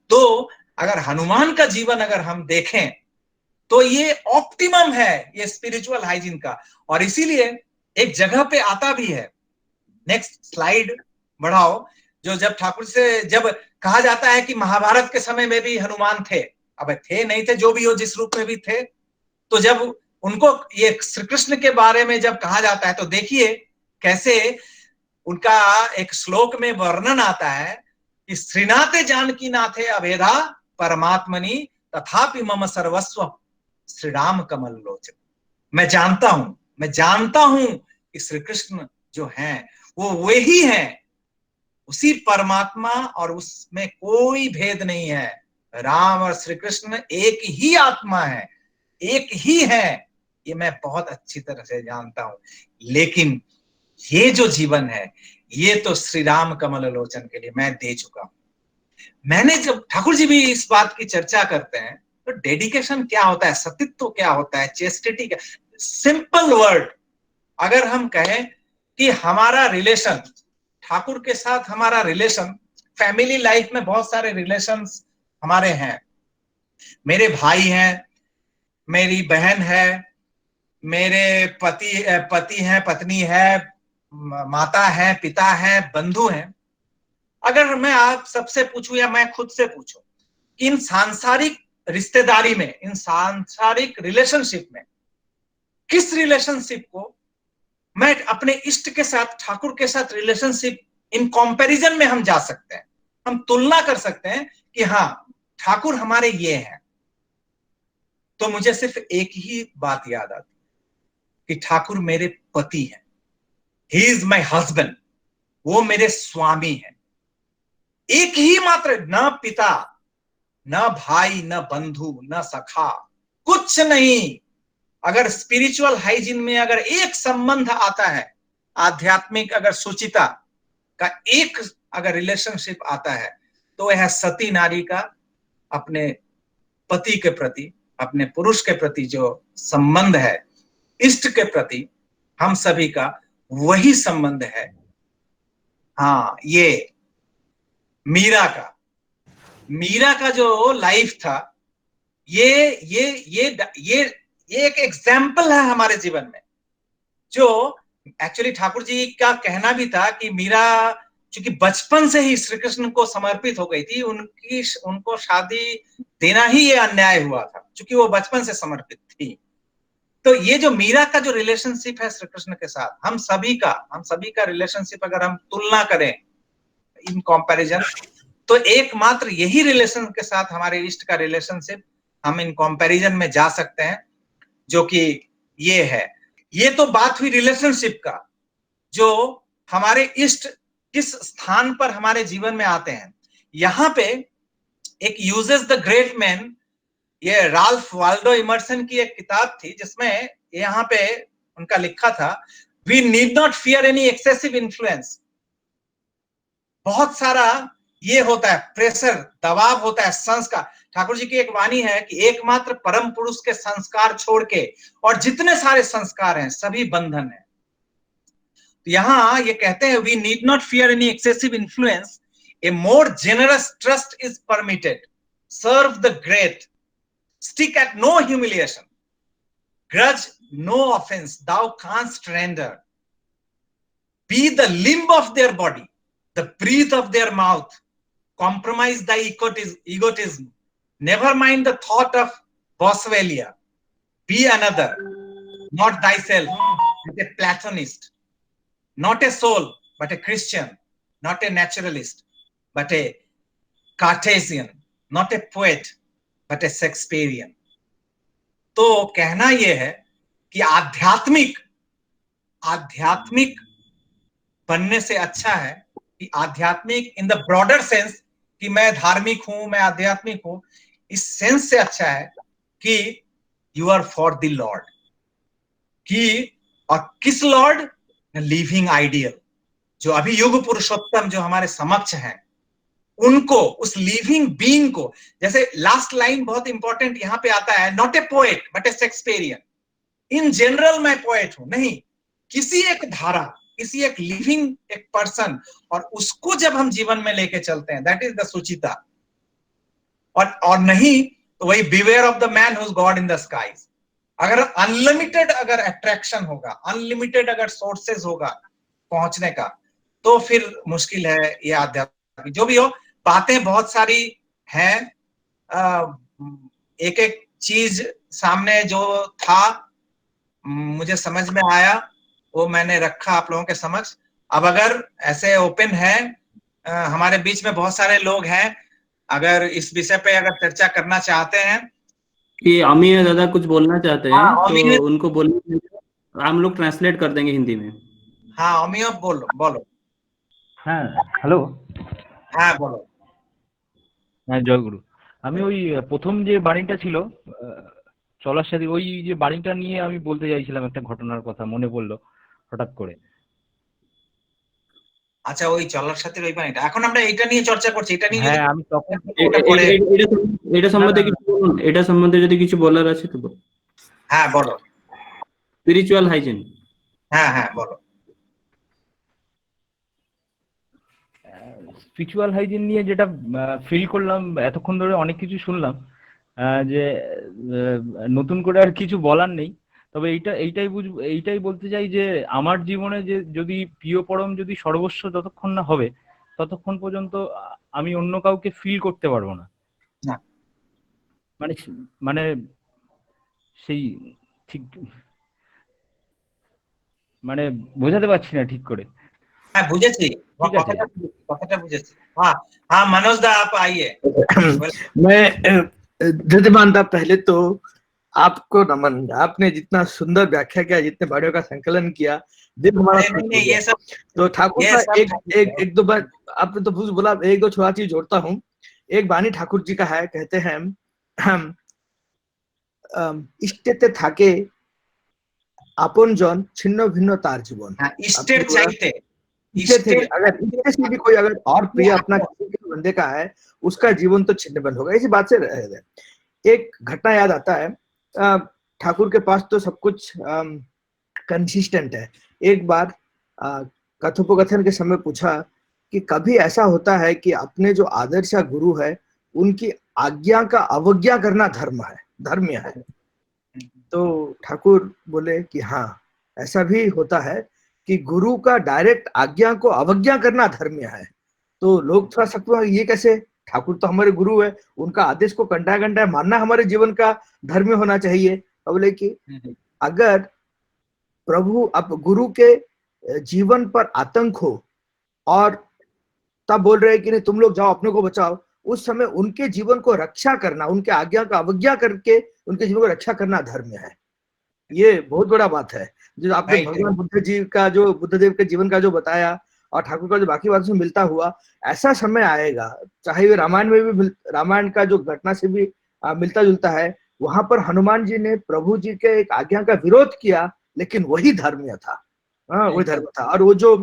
तो अगर हनुमान का जीवन अगर हम देखें तो ये ऑप्टिमम है ये स्पिरिचुअल हाइजीन का, और इसीलिए एक जगह पे आता भी है, नेक्स्ट स्लाइड बढ़ाओ, जो जब ठाकुर से जब कहा जाता है कि महाभारत के समय में भी हनुमान थे, अब थे नहीं थे, जो भी हो जिस रूप में भी थे, तो जब उनको ये श्री कृष्ण के बारे में जब कहा जाता है तो देखिए कैसे उनका एक श्लोक में वर्णन आता है कि श्रीनाथे जानकी नाथे अभेदा परमात्मनि तथापि मम सर्वस्व श्री राम कमल लोचन। मैं जानता हूं कि श्री कृष्ण जो हैं वो वही हैं, उसी परमात्मा, और उसमें कोई भेद नहीं है। राम और श्री कृष्ण एक ही आत्मा है, एक ही है, ये मैं बहुत अच्छी तरह से जानता हूं। लेकिन ये जो जीवन है ये तो श्री राम कमल लोचन के लिए मैं दे चुका हूं। मैंने जब ठाकुर जी भी इस बात की चर्चा करते हैं तो डेडिकेशन क्या होता है, सतीत्व क्या होता है, चेस्टिटी क्या, सिंपल वर्ड अगर हम कहें कि हमारा रिलेशन ठाकुर के साथ, हमारा रिलेशन फैमिली लाइफ में बहुत सारे रिलेशंस हमारे हैं। मेरे भाई हैं, मेरी बहन है, मेरे पति हैं, पत्नी है, माता है, पिता है, बंधु हैं। अगर मैं आप सबसे पूछूं या मैं खुद से पूछूं कि इन सांसारिक रिश्तेदारी में, इन सांसारिक रिलेशनशिप में किस रिलेशनशिप को मैं अपने इष्ट के साथ, ठाकुर के साथ रिलेशनशिप इन कंपैरिजन में हम जा सकते हैं, हम तुलना कर सकते हैं कि हाँ ठाकुर हमारे ये हैं, तो मुझे सिर्फ एक ही बात याद आती कि ठाकुर मेरे पति हैं, ही इज माई हस्बैंड, वो मेरे स्वामी हैं। एक ही मात्र, न पिता, न भाई, न बंधु, न सखा, कुछ नहीं। अगर स्पिरिचुअल हाइजीन में अगर एक संबंध आता है, आध्यात्मिक अगर सुचिता, का एक अगर रिलेशनशिप आता है तो वह है सती नारी का अपने पति के प्रति, अपने पुरुष के प्रति जो संबंध है, इष्ट के प्रति हम सभी का वही संबंध है। हाँ, ये मीरा का जो लाइफ था, ये एक एग्जाम्पल है हमारे जीवन में, जो एक्चुअली ठाकुर जी का कहना भी था कि मीरा चूंकि बचपन से ही श्री कृष्ण को समर्पित हो गई थी, उनको शादी देना ही ये अन्याय हुआ था, चूंकि वो बचपन से समर्पित थी। तो ये जो मीरा का जो रिलेशनशिप है श्री कृष्ण के साथ, हम सभी का रिलेशनशिप अगर हम तुलना करें इन कंपैरिजन, तो एकमात्र यही रिलेशन के साथ हमारे इष्ट का रिलेशनशिप हम इन कंपैरिजन में जा सकते हैं, जो कि ये है। ये तो बात हुई रिलेशनशिप का, जो हमारे इष्ट किस स्थान पर हमारे जीवन में आते हैं। यहां पे एक यूजेस द ग्रेट मैन, ये राल्फ वाल्डो इमर्सन की एक किताब थी, जिसमें यहाँ पे उनका लिखा था, we need not fear any excessive influence. बहुत सारा ये होता है प्रेशर, दबाव होता है संस्कार। ठाकुर जी की एक वाणी है कि एकमात्र परम पुरुष के संस्कार छोड़ के और जितने सारे संस्कार हैं सभी बंधन है। तो यहां ये कहते हैं, we need not fear any excessive influence, a more generous trust is permitted, serve the great, stick at no humiliation, grudge no offense thou canst render, be the limb of their body, the breath of their mouth, compromise thy egotism, never mind the thought of Boswellia, be another, not thyself, but a Platonist, not a soul, but a Christian, not a naturalist, but a Cartesian, not a poet, but a Shakespearean। तो कहना यह है कि आध्यात्मिक बनने से अच्छा है कि आध्यात्मिक इन द ब्रॉडर सेंस कि मैं धार्मिक हूं, मैं आध्यात्मिक हूं, इस सेंस से अच्छा है कि you are for the lord. कि और किस लॉर्ड? लिविंग आइडियल, जो अभी युग पुरुषोत्तम जो हमारे समक्ष हैं, उनको, उस लिविंग बीइंग को, जैसे लास्ट लाइन बहुत इंपॉर्टेंट यहां पे आता है, not a poet but A Shakespearean. In general मैं पोएट हूं नहीं, किसी एक धारा, किसी एक लिविंग एक पर्सन, और उसको जब हम जीवन में लेके चलते हैं, दैट इज द सुचिता। और नहीं तो वही beware of the man who is God in the skies. अगर अनलिमिटेड अगर अट्रैक्शन होगा, अनलिमिटेड अगर सोर्सेज होगा पहुंचने का, तो फिर मुश्किल है ये आध्यात्म। जो भी हो, बातें बहुत सारी हैं, एक एक चीज सामने जो था मुझे समझ में आया वो मैंने रखा आप लोगों के समक्ष। अब अगर ऐसे ओपन है, हमारे बीच में बहुत सारे लोग हैं, अगर इस विषय पे अगर चर्चा करना चाहते हैं कि अमीर दादा कुछ बोलना चाहते हैं, तो उनको बोलने, हम लोग ट्रांसलेट कर देंगे हिंदी में। हाँ अमीर बोलो। হ্যাঁ হ্যালো, হ্যাঁ বলো। হ্যাঁ জয়গুরু। আমি ওই প্রথম যে বাণীটা ছিল চলার সাথে, ওই যে বাণীটা নিয়ে আমি বলতে চাইছিলাম, একটা ঘটনার কথা মনে পড়লো হঠাৎ করে। আচ্ছা, ওই চলার সাথে ওই বাণীটা, এখন আমরা এটা নিয়ে চর্চা করছি, এটা নিয়ে হ্যাঁ আমি তখন এটা সম্বন্ধে কিছু বলুন, এটা সম্বন্ধে যদি কিছু বলার আছে তো বলুন। হ্যাঁ বলো। Spiritual hygiene. হ্যাঁ বলো। স্পিরিচুয়াল হাইজিন নিয়ে যেটা ফিল করলাম, এতক্ষণ ধরে অনেক কিছু শুনলাম, যে নতুন করে আর কিছু বলার নেই। তবে এইটাই বলতে চাই যে আমার জীবনে যে যদি প্রিয় পরম যদি সর্বস্ব যতক্ষণ না হবে, ততক্ষণ পর্যন্ত আমি অন্য কাউকে ফিল করতে পারবো না। মানে সেই ঠিক মানে বোঝাতে পারছি না ঠিক করে। हाँ बुझेছি, কথাটা বুঝেছি। हाँ मनोज दा आप आइए। मैं धन्यवाद। पहले तो आपको नमन, आपने जितना सुंदर व्याख्या किया, जितने बाणियों का संकलन किया, दिल हमारा ये सब तो ठाकुर का एक दो बार आपने तो बोला, एक दो छोटा चीज जोड़ता हूँ। एक बाणी ठाकुर जी का है, कहते हैं इष्टेते थाके আপন জন ছিন্ন ভিন্ন তার জীবন। ইষ্টের চাইতে इच्छे थे भी, अगर इच्छे से भी कोई अगर और प्रिय अपना किसी के बंदे का है, उसका जीवन तो छिन्न बंद होगा। इसी बात से एक घटना याद आता है। ठाकुर के पास तो सब कुछ कंसिस्टेंट है। एक बार कथोपकथन के समय पूछा कि कभी ऐसा होता है कि अपने जो आदर्श गुरु है उनकी आज्ञा का अवज्ञा करना धर्म है। तो ठाकुर बोले कि हाँ, ऐसा भी होता है कि गुरु का डायरेक्ट आज्ञा को अवज्ञा करना धर्म है। तो लोग थोड़ा सकते हैं ये कैसे, ठाकुर तो हमारे गुरु है, उनका आदेश को घंटा घंटा मानना हमारे जीवन का धर्म होना चाहिए। बोले कि अगर प्रभु अब गुरु के जीवन पर आतंक हो और तब बोल रहे हैं कि नहीं तुम लोग जाओ अपने को बचाओ, उस समय उनके जीवन को रक्षा करना, उनके आज्ञा का अवज्ञा करके उनके जीवन को रक्षा करना धर्म है। ये बहुत बड़ा बात है जो आपने भगवान बुद्धदेव के जीवन का जो बताया और ठाकुर का जो बाकी बातों से मिलता हुआ। ऐसा समय आएगा, चाहे वे रामायण में भी, रामायण का जो घटना से भी मिलता जुलता है, वहां पर हनुमान जी ने प्रभु जी के एक आज्ञा का विरोध किया, लेकिन वही धर्म था। वही धर्म था। और वो जो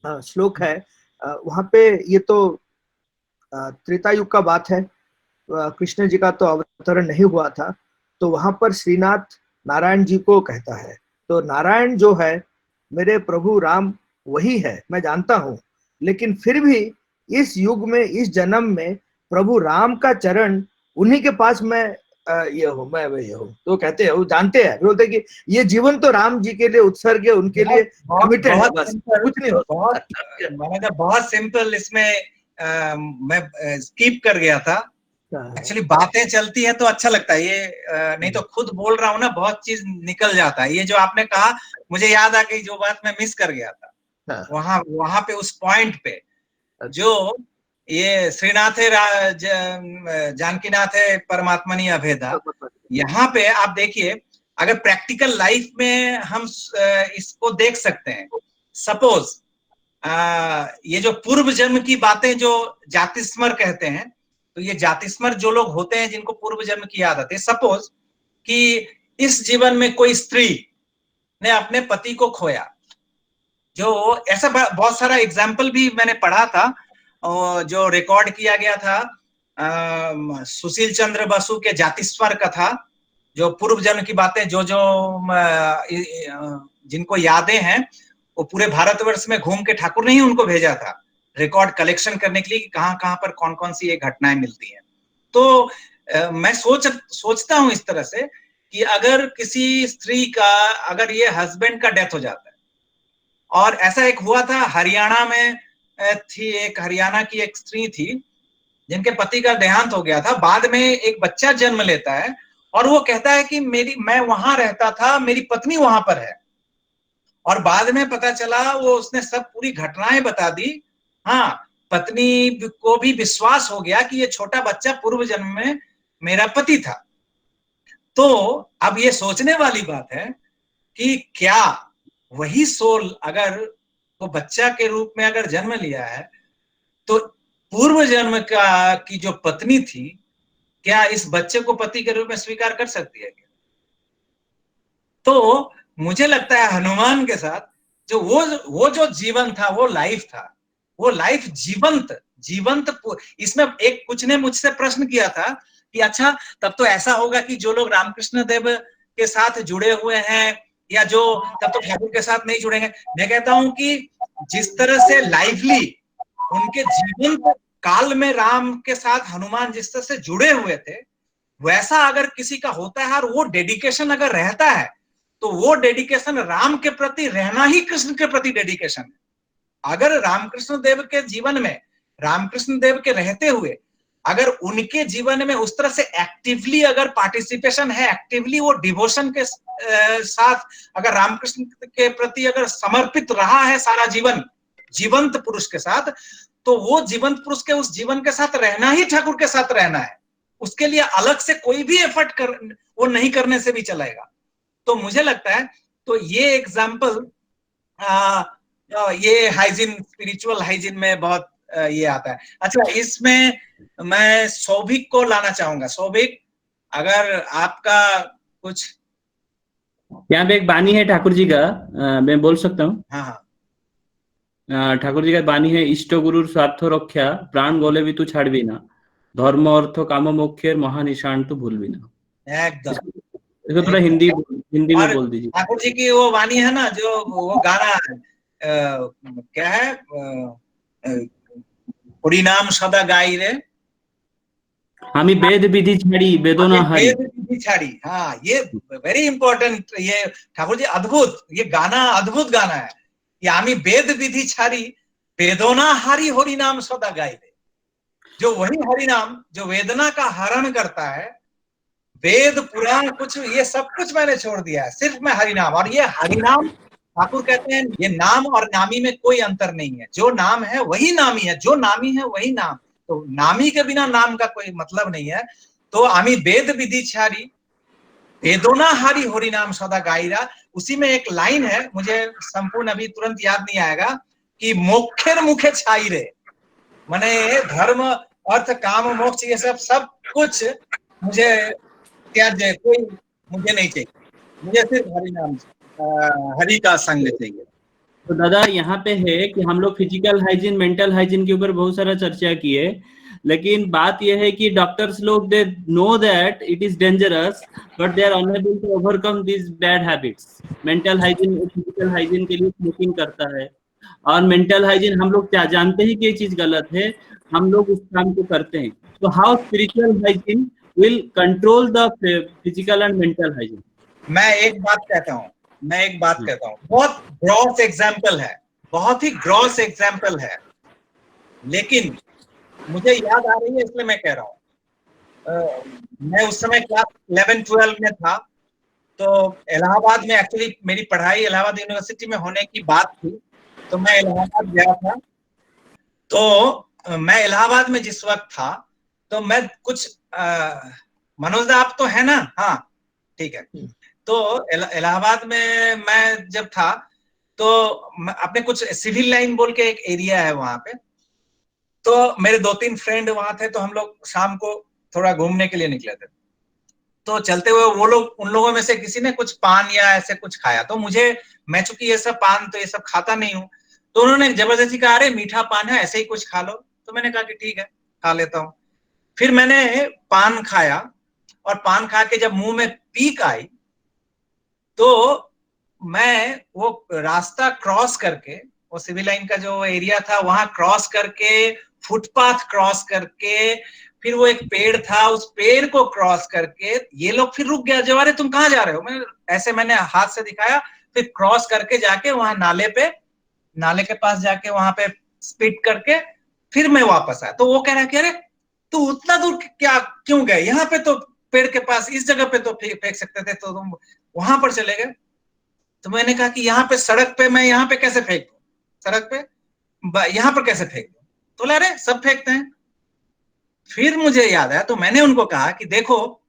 श्लोक है वहां पे, ये तो त्रेता युग का बात है, कृष्ण जी का तो अवतरण नहीं हुआ था। तो वहां पर श्रीनाथ नारायण जी को कहता है, तो नारायण जो है मेरे प्रभु राम वही है, मैं जानता हूं, लेकिन फिर भी इस युग में, इस जन्म में प्रभु राम का चरण उन्हीं के पास मैं ये हूँ, मैं ये हूँ। तो कहते हैं, वो जानते हैं, बोलते कि ये जीवन तो राम जी के लिए उत्सर्ग है, उनके लिए कमिटेड है, बस कुछ नहीं होता। बहुत सिंपल। इसमें मैं स्किप कर गया था। एक्चुअली बातें चलती है तो अच्छा लगता है, ये नहीं तो खुद बोल रहा हूँ ना, बहुत चीज निकल जाता है। ये जो आपने कहा मुझे याद आ गई, जो बात मैं मिस कर गया था। वहां पे उस पॉइंट पे जो ये श्रीनाथ जानकीनाथ है परमात्मनि अभेदा, यहाँ पे आप देखिए, अगर प्रैक्टिकल लाइफ में हम इसको देख सकते हैं। सपोज ये जो पूर्व जन्म की बातें जो जातिस्मर कहते हैं, तो ये जातिस्मर जो लोग होते हैं जिनको पूर्व जन्म की याद आती है, सपोज कि इस जीवन में कोई स्त्री ने अपने पति को खोया, जो ऐसा बहुत सारा एग्जाम्पल भी मैंने पढ़ा था और जो रिकॉर्ड किया गया था सुशील चंद्र बसु के जातिस्वर कथा, जो पूर्व जन्म की बातें जो जिनको यादें हैं, वो पूरे भारतवर्ष में घूम के ठाकुर ने ही उनको भेजा था रिकॉर्ड कलेक्शन करने के लिए कि कहाँ कहाँ पर कौन कौन सी ये घटनाएं मिलती हैं। तो मैं सोचता हूं इस तरह से कि अगर किसी स्त्री का, अगर ये हस्बैंड का डेथ हो जाता है, और ऐसा एक हुआ था हरियाणा में थी, एक हरियाणा की एक स्त्री थी जिनके पति का देहांत हो गया था, बाद में एक बच्चा जन्म लेता है और वो कहता है कि मैं वहां रहता था, मेरी पत्नी वहां पर है, और बाद में पता चला वो उसने सब पूरी घटनाएं बता दी। हाँ, पत्नी को भी विश्वास हो गया कि ये छोटा बच्चा पूर्व जन्म में मेरा पति था। तो अब ये सोचने वाली बात है कि क्या वही सोल अगर वो बच्चा के रूप में अगर जन्म लिया है, तो पूर्व जन्म की जो पत्नी थी, क्या इस बच्चे को पति के रूप में स्वीकार कर सकती है क्या? तो मुझे लगता है हनुमान के साथ जो वो जो जीवन था, वो लाइफ था, वो लाइफ जीवंत। इसमें एक कुछ ने मुझसे प्रश्न किया था कि अच्छा, तब तो ऐसा होगा कि जो लोग रामकृष्ण देव के साथ जुड़े हुए हैं, या जो तब तो ठाकुर के साथ नहीं जुड़ेंगे। मैं कहता हूं कि जिस तरह से लाइवली उनके जीवन काल में राम के साथ हनुमान जिस तरह से जुड़े हुए थे, वैसा अगर किसी का होता है और वो डेडिकेशन अगर रहता है, तो वो डेडिकेशन राम के प्रति रहना ही कृष्ण के प्रति डेडिकेशन है। अगर रामकृष्ण देव के जीवन में, रामकृष्ण देव के रहते हुए, अगर उनके जीवन में उस तरह से एक्टिवली अगर पार्टिसिपेशन है, एक्टिवली वो डिवोशन के साथ अगर रामकृष्ण के प्रति अगर समर्पित रहा है सारा जीवन, जीवंत पुरुष के साथ, तो वो जीवंत पुरुष के उस जीवन के साथ रहना ही ठाकुर के साथ रहना है। उसके लिए अलग से कोई भी एफर्ट वो नहीं करने से भी चलेगा। तो मुझे लगता है, तो ये एग्जाम्पल ये हाइजीन, स्पिरिचुअल हाइजीन में बहुत ये आता है। अच्छा, इसमें मैं सौभिक को लाना चाहूंगा। सौभिक, अगर आपका कुछ, यहाँ पे एक बानी है ठाकुर जी का, मैं बोल सकता हूँ। हाँ। ठाकुर जी का बानी है, इष्ट गुरुर स्वार्थ रक्षा प्राण गले भी तू छाड़बी ना, धर्म अर्थ काम मोक्षेर महानिशान तू भूलबी ना। एकदम इसको थोड़ा हिंदी में और बोल दीजिए। ठाकुर जी की वो वाणी है ना, जो वो गाना क्या है, हरि नाम सदा गाई रे, हमें वेद विधि छाड़ी वेदोना हमें हरि। वेद विधि छाड़ी। हाँ, ये वेरी इंपॉर्टेंट, ये ठाकुर जी अद्भुत, ये गाना अद्भुत गाना है कि हमें वेद विधि छाड़ी वेदोना हरि हरि नाम सदा गाई रे। जो वही हरि नाम जो वेदना का हरण करता है, वेद पुराण कुछ ये सब कुछ मैंने छोड़ दिया है, सिर्फ मैं हरि नाम। और ये हरि नाम, ठाकुर कहते हैं ये नाम और नामी में कोई अंतर नहीं है, जो नाम है वही नामी है, जो नामी है वही नाम, तो नामी के बिना नाम का कोई मतलब नहीं है। तो आमी वेद विधि छाड़ी वेदोना हरि हरि नाम सदा गायरा, उसी में एक लाइन है, मुझे संपूर्ण अभी तुरंत याद नहीं आएगा, कि मोक्षेर मुखे छाई रे, माने धर्म अर्थ काम मोक्ष ये सब कुछ मुझे त्याज्य, कोई मुझे नहीं चाहिए, मुझे सिर्फ हरि नाम हरि का संग चाहिए। तो दादा यहाँ पे है कि हम लोग फिजिकल हाइजीन मेंटल हाइजीन के ऊपर बहुत सारा चर्चा किए, लेकिन बात यह है कि डॉक्टर्स लोग they know that it is dangerous but they are unable to overcome this bad habits. Mental hygiene physical hygiene के लिए स्मोकिंग करता है, और मेंटल हाइजीन हम लोग क्या जानते हैं कि ये चीज गलत है, हम लोग उस काम को करते हैं। तो how spiritual hygiene will control the physical and mental hygiene? मैं एक बात कहता हूँ, बहुत ग्रॉस एग्जाम्पल है, बहुत ही ग्रॉस एग्जाम्पल है, लेकिन मुझे याद आ रही है इसलिए मैं कह रहा हूँ। मैं उस समय क्लास 11-12 में था, तो इलाहाबाद में एक्चुअली मेरी पढ़ाई इलाहाबाद यूनिवर्सिटी में होने की बात थी, तो मैं इलाहाबाद गया था। तो मैं इलाहाबाद में जिस वक्त था, तो मैं कुछ मनोज आप तो है ना, हाँ ठीक है, तो इलाहाबाद में मैं जब था, तो अपने कुछ सिविल लाइन बोल के एक एरिया है वहां पे, तो मेरे 2-3 फ्रेंड वहां थे, तो हम लोग शाम को थोड़ा घूमने के लिए निकले थे। तो चलते हुए वो लोग, उन लोगों में से किसी ने कुछ पान या ऐसे कुछ खाया, तो मैं चूंकि ये सब पान तो ये सब खाता नहीं हूँ, तो उन्होंने जबरदस्ती कहा अरे मीठा पान है, ऐसे ही कुछ खा लो। तो मैंने कहा कि ठीक है खा लेता हूँ। फिर मैंने पान खाया, और पान खा के जब मुंह में पीक आई, तो मैं वो रास्ता क्रॉस करके, वो सिविल लाइन का जो एरिया था वहां क्रॉस करके, फुटपाथ क्रॉस करके, फिर वो एक पेड़ था, उस पेड़ को क्रॉस करके ये लोग फिर रुक गया, जब अरे तुम कहाँ जा रहे हो, मैंने हाथ से दिखाया, फिर क्रॉस करके जाके वहां नाले के पास जाके वहां पे स्पिट करके फिर मैं वापस आया। तो वो कह रहा है कि अरे तू उतना दूर क्या क्यों गए, यहाँ पे तो पेड़ के पास इस जगह पे तो फेंक सकते थे, तो तुम वहां पर चले गए। तो मैंने कहा कि यहाँ पे सड़क पे मैं यहाँ पे कैसे फेंक दूं, सड़क पे यहाँ पर कैसे फेंक दूं, तो बोला अरे सब फेंकते हैं। फिर मुझे याद आया, तो मैंने उनको कहा कि देखो,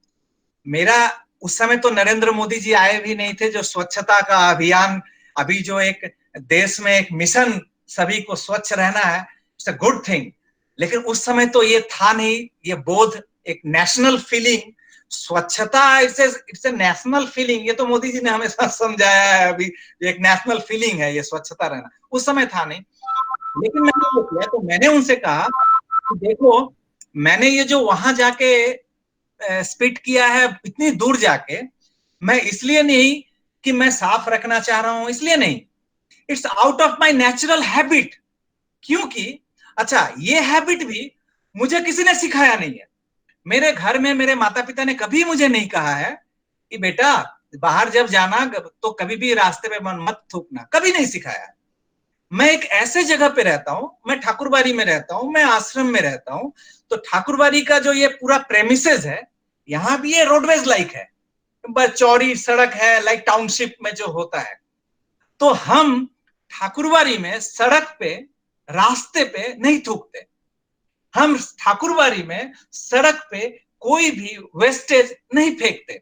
मेरा उस समय तो नरेंद्र मोदी जी आए भी नहीं थे, जो स्वच्छता का अभियान, अभी जो एक देश में एक मिशन सभी को स्वच्छ रहना है, इट्स अ गुड थिंग, लेकिन उस समय तो ये था नहीं, ये बोध एक नेशनल फीलिंग, स्वच्छता इट्स ए नेशनल फीलिंग, ये तो मोदी जी ने हमेशा समझाया है, अभी एक नेशनल फीलिंग है ये स्वच्छता रहना, उस समय था नहीं। लेकिन मैंने ये किया, तो मैंने उनसे कहा कि देखो, मैंने ये जो वहां जाके स्पिट किया है इतनी दूर जाके, मैं इसलिए नहीं कि मैं साफ रखना चाह रहा हूं, इसलिए नहीं, it's out of my natural habit. क्योंकि अच्छा, ये हैबिट भी मुझे किसी ने सिखाया नहीं है। मेरे घर में मेरे माता पिता ने कभी मुझे नहीं कहा है कि बेटा बाहर जब जाना तो कभी भी रास्ते पे मत थूकना, कभी नहीं सिखाया। मैं एक ऐसे जगह पे रहता हूं, मैं ठाकुरबाड़ी में रहता हूं, मैं आश्रम में रहता हूं, तो ठाकुरबाड़ी का जो ये पूरा प्रेमिसेस है, यहाँ भी ये रोडवेज लाइक है, चौड़ी सड़क है, लाइक टाउनशिप में जो होता है। तो हम ठाकुरबाड़ी में सड़क पे रास्ते पे नहीं थूकते, हम ठाकुरबाड़ी में सड़क पे कोई भी वेस्टेज नहीं फेंकते।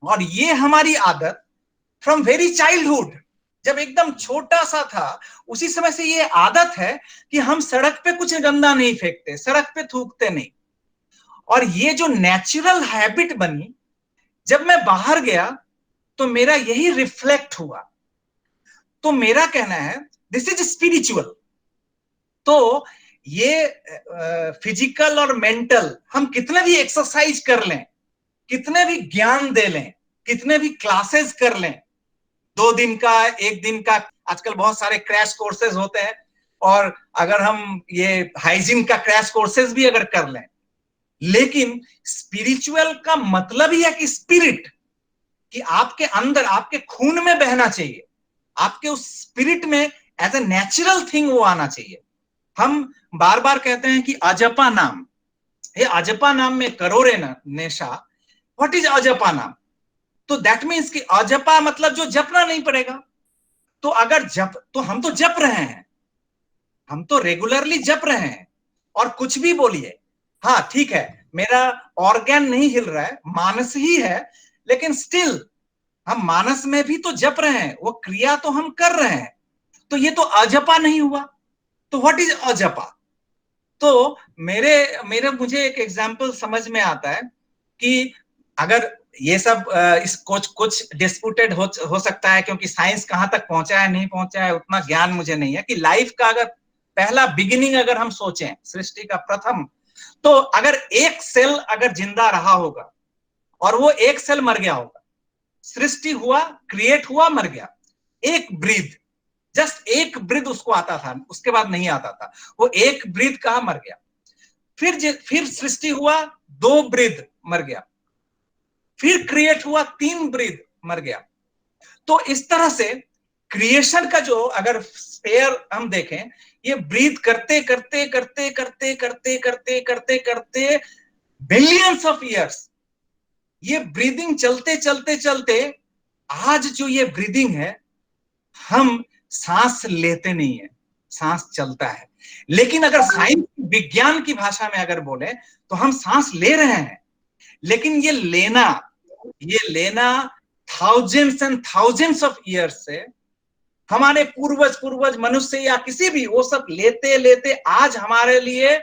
और ये हमारी आदत फ्रॉम वेरी चाइल्डहुड, जब एकदम छोटा सा था उसी समय से ये आदत है कि हम सड़क पे कुछ गंदा नहीं फेंकते, सड़क पे थूकते नहीं। और ये जो नेचुरल हैबिट बनी, जब मैं बाहर गया तो मेरा यही रिफ्लेक्ट हुआ। तो मेरा कहना है दिस इज स्पिरिचुअल। तो ये फिजिकल और मेंटल हम कितने भी एक्सरसाइज कर लें, कितने भी ज्ञान दे लें, कितने भी क्लासेस कर लें, 2 दिन का, 1 दिन का, आजकल बहुत सारे क्रैश कोर्सेज होते हैं, और अगर हम ये हाइजीन का क्रैश कोर्सेज भी अगर कर लें, लेकिन स्पिरिचुअल का मतलब ही है कि स्पिरिट, कि आपके अंदर, आपके खून में बहना चाहिए, आपके उस स्पिरिट में एज ए नेचुरल थिंग वो आना चाहिए। हम बार बार कहते हैं कि अजपा नाम, ये अजपा नाम में करोड़े नेशा। व्हाट इज अजपा नाम? तो दैट मीन्स कि अजपा मतलब जो जपना नहीं पड़ेगा। तो अगर जप, तो हम तो जप रहे हैं, हम तो रेगुलरली जप रहे हैं, और कुछ भी बोलिए, हाँ ठीक है, मेरा ऑर्गन नहीं हिल रहा है, मानस ही है, लेकिन स्टिल हम मानस में भी तो जप रहे हैं, वो क्रिया तो हम कर रहे हैं, तो ये तो अजपा नहीं हुआ। तो व्हाट इज अजपा? तो मेरे मुझे एक एग्जाम्पल समझ में आता है कि अगर ये सब इस कुछ डिस्प्यूटेड हो सकता है, क्योंकि साइंस कहां तक पहुंचा है नहीं पहुंचा है उतना ज्ञान मुझे नहीं है, कि लाइफ का अगर पहला बिगिनिंग अगर हम सोचें, सृष्टि का प्रथम, तो अगर एक सेल अगर जिंदा रहा होगा और वो एक सेल मर गया होगा, सृष्टि हुआ, क्रिएट हुआ, मर गया, एक ब्रीथ, जस्ट एक ब्रीथ उसको आता था, उसके बाद नहीं आता था, वो एक ब्रीथ कहा, मर गया। फिर सृष्टि हुआ, 2 ब्रीथ, मर गया। फिर क्रिएट हुआ, 3 ब्रीथ, मर गया। तो इस तरह से क्रिएशन का जो अगर स्पेयर हम देखें, ये ब्रीथ करते करते करते करते करते करते करते करते बिलियंस ऑफ ईयर्स, ये ब्रीदिंग चलते चलते चलते आज जो ये ब्रीदिंग है, हम सांस लेते नहीं है, सांस चलता है। लेकिन अगर साइंस विज्ञान की भाषा में अगर बोले तो हम सांस ले रहे हैं, लेकिन ये लेना thousands and thousands of years से, हमारे पूर्वज मनुष्य या किसी भी, वो सब लेते लेते आज हमारे लिए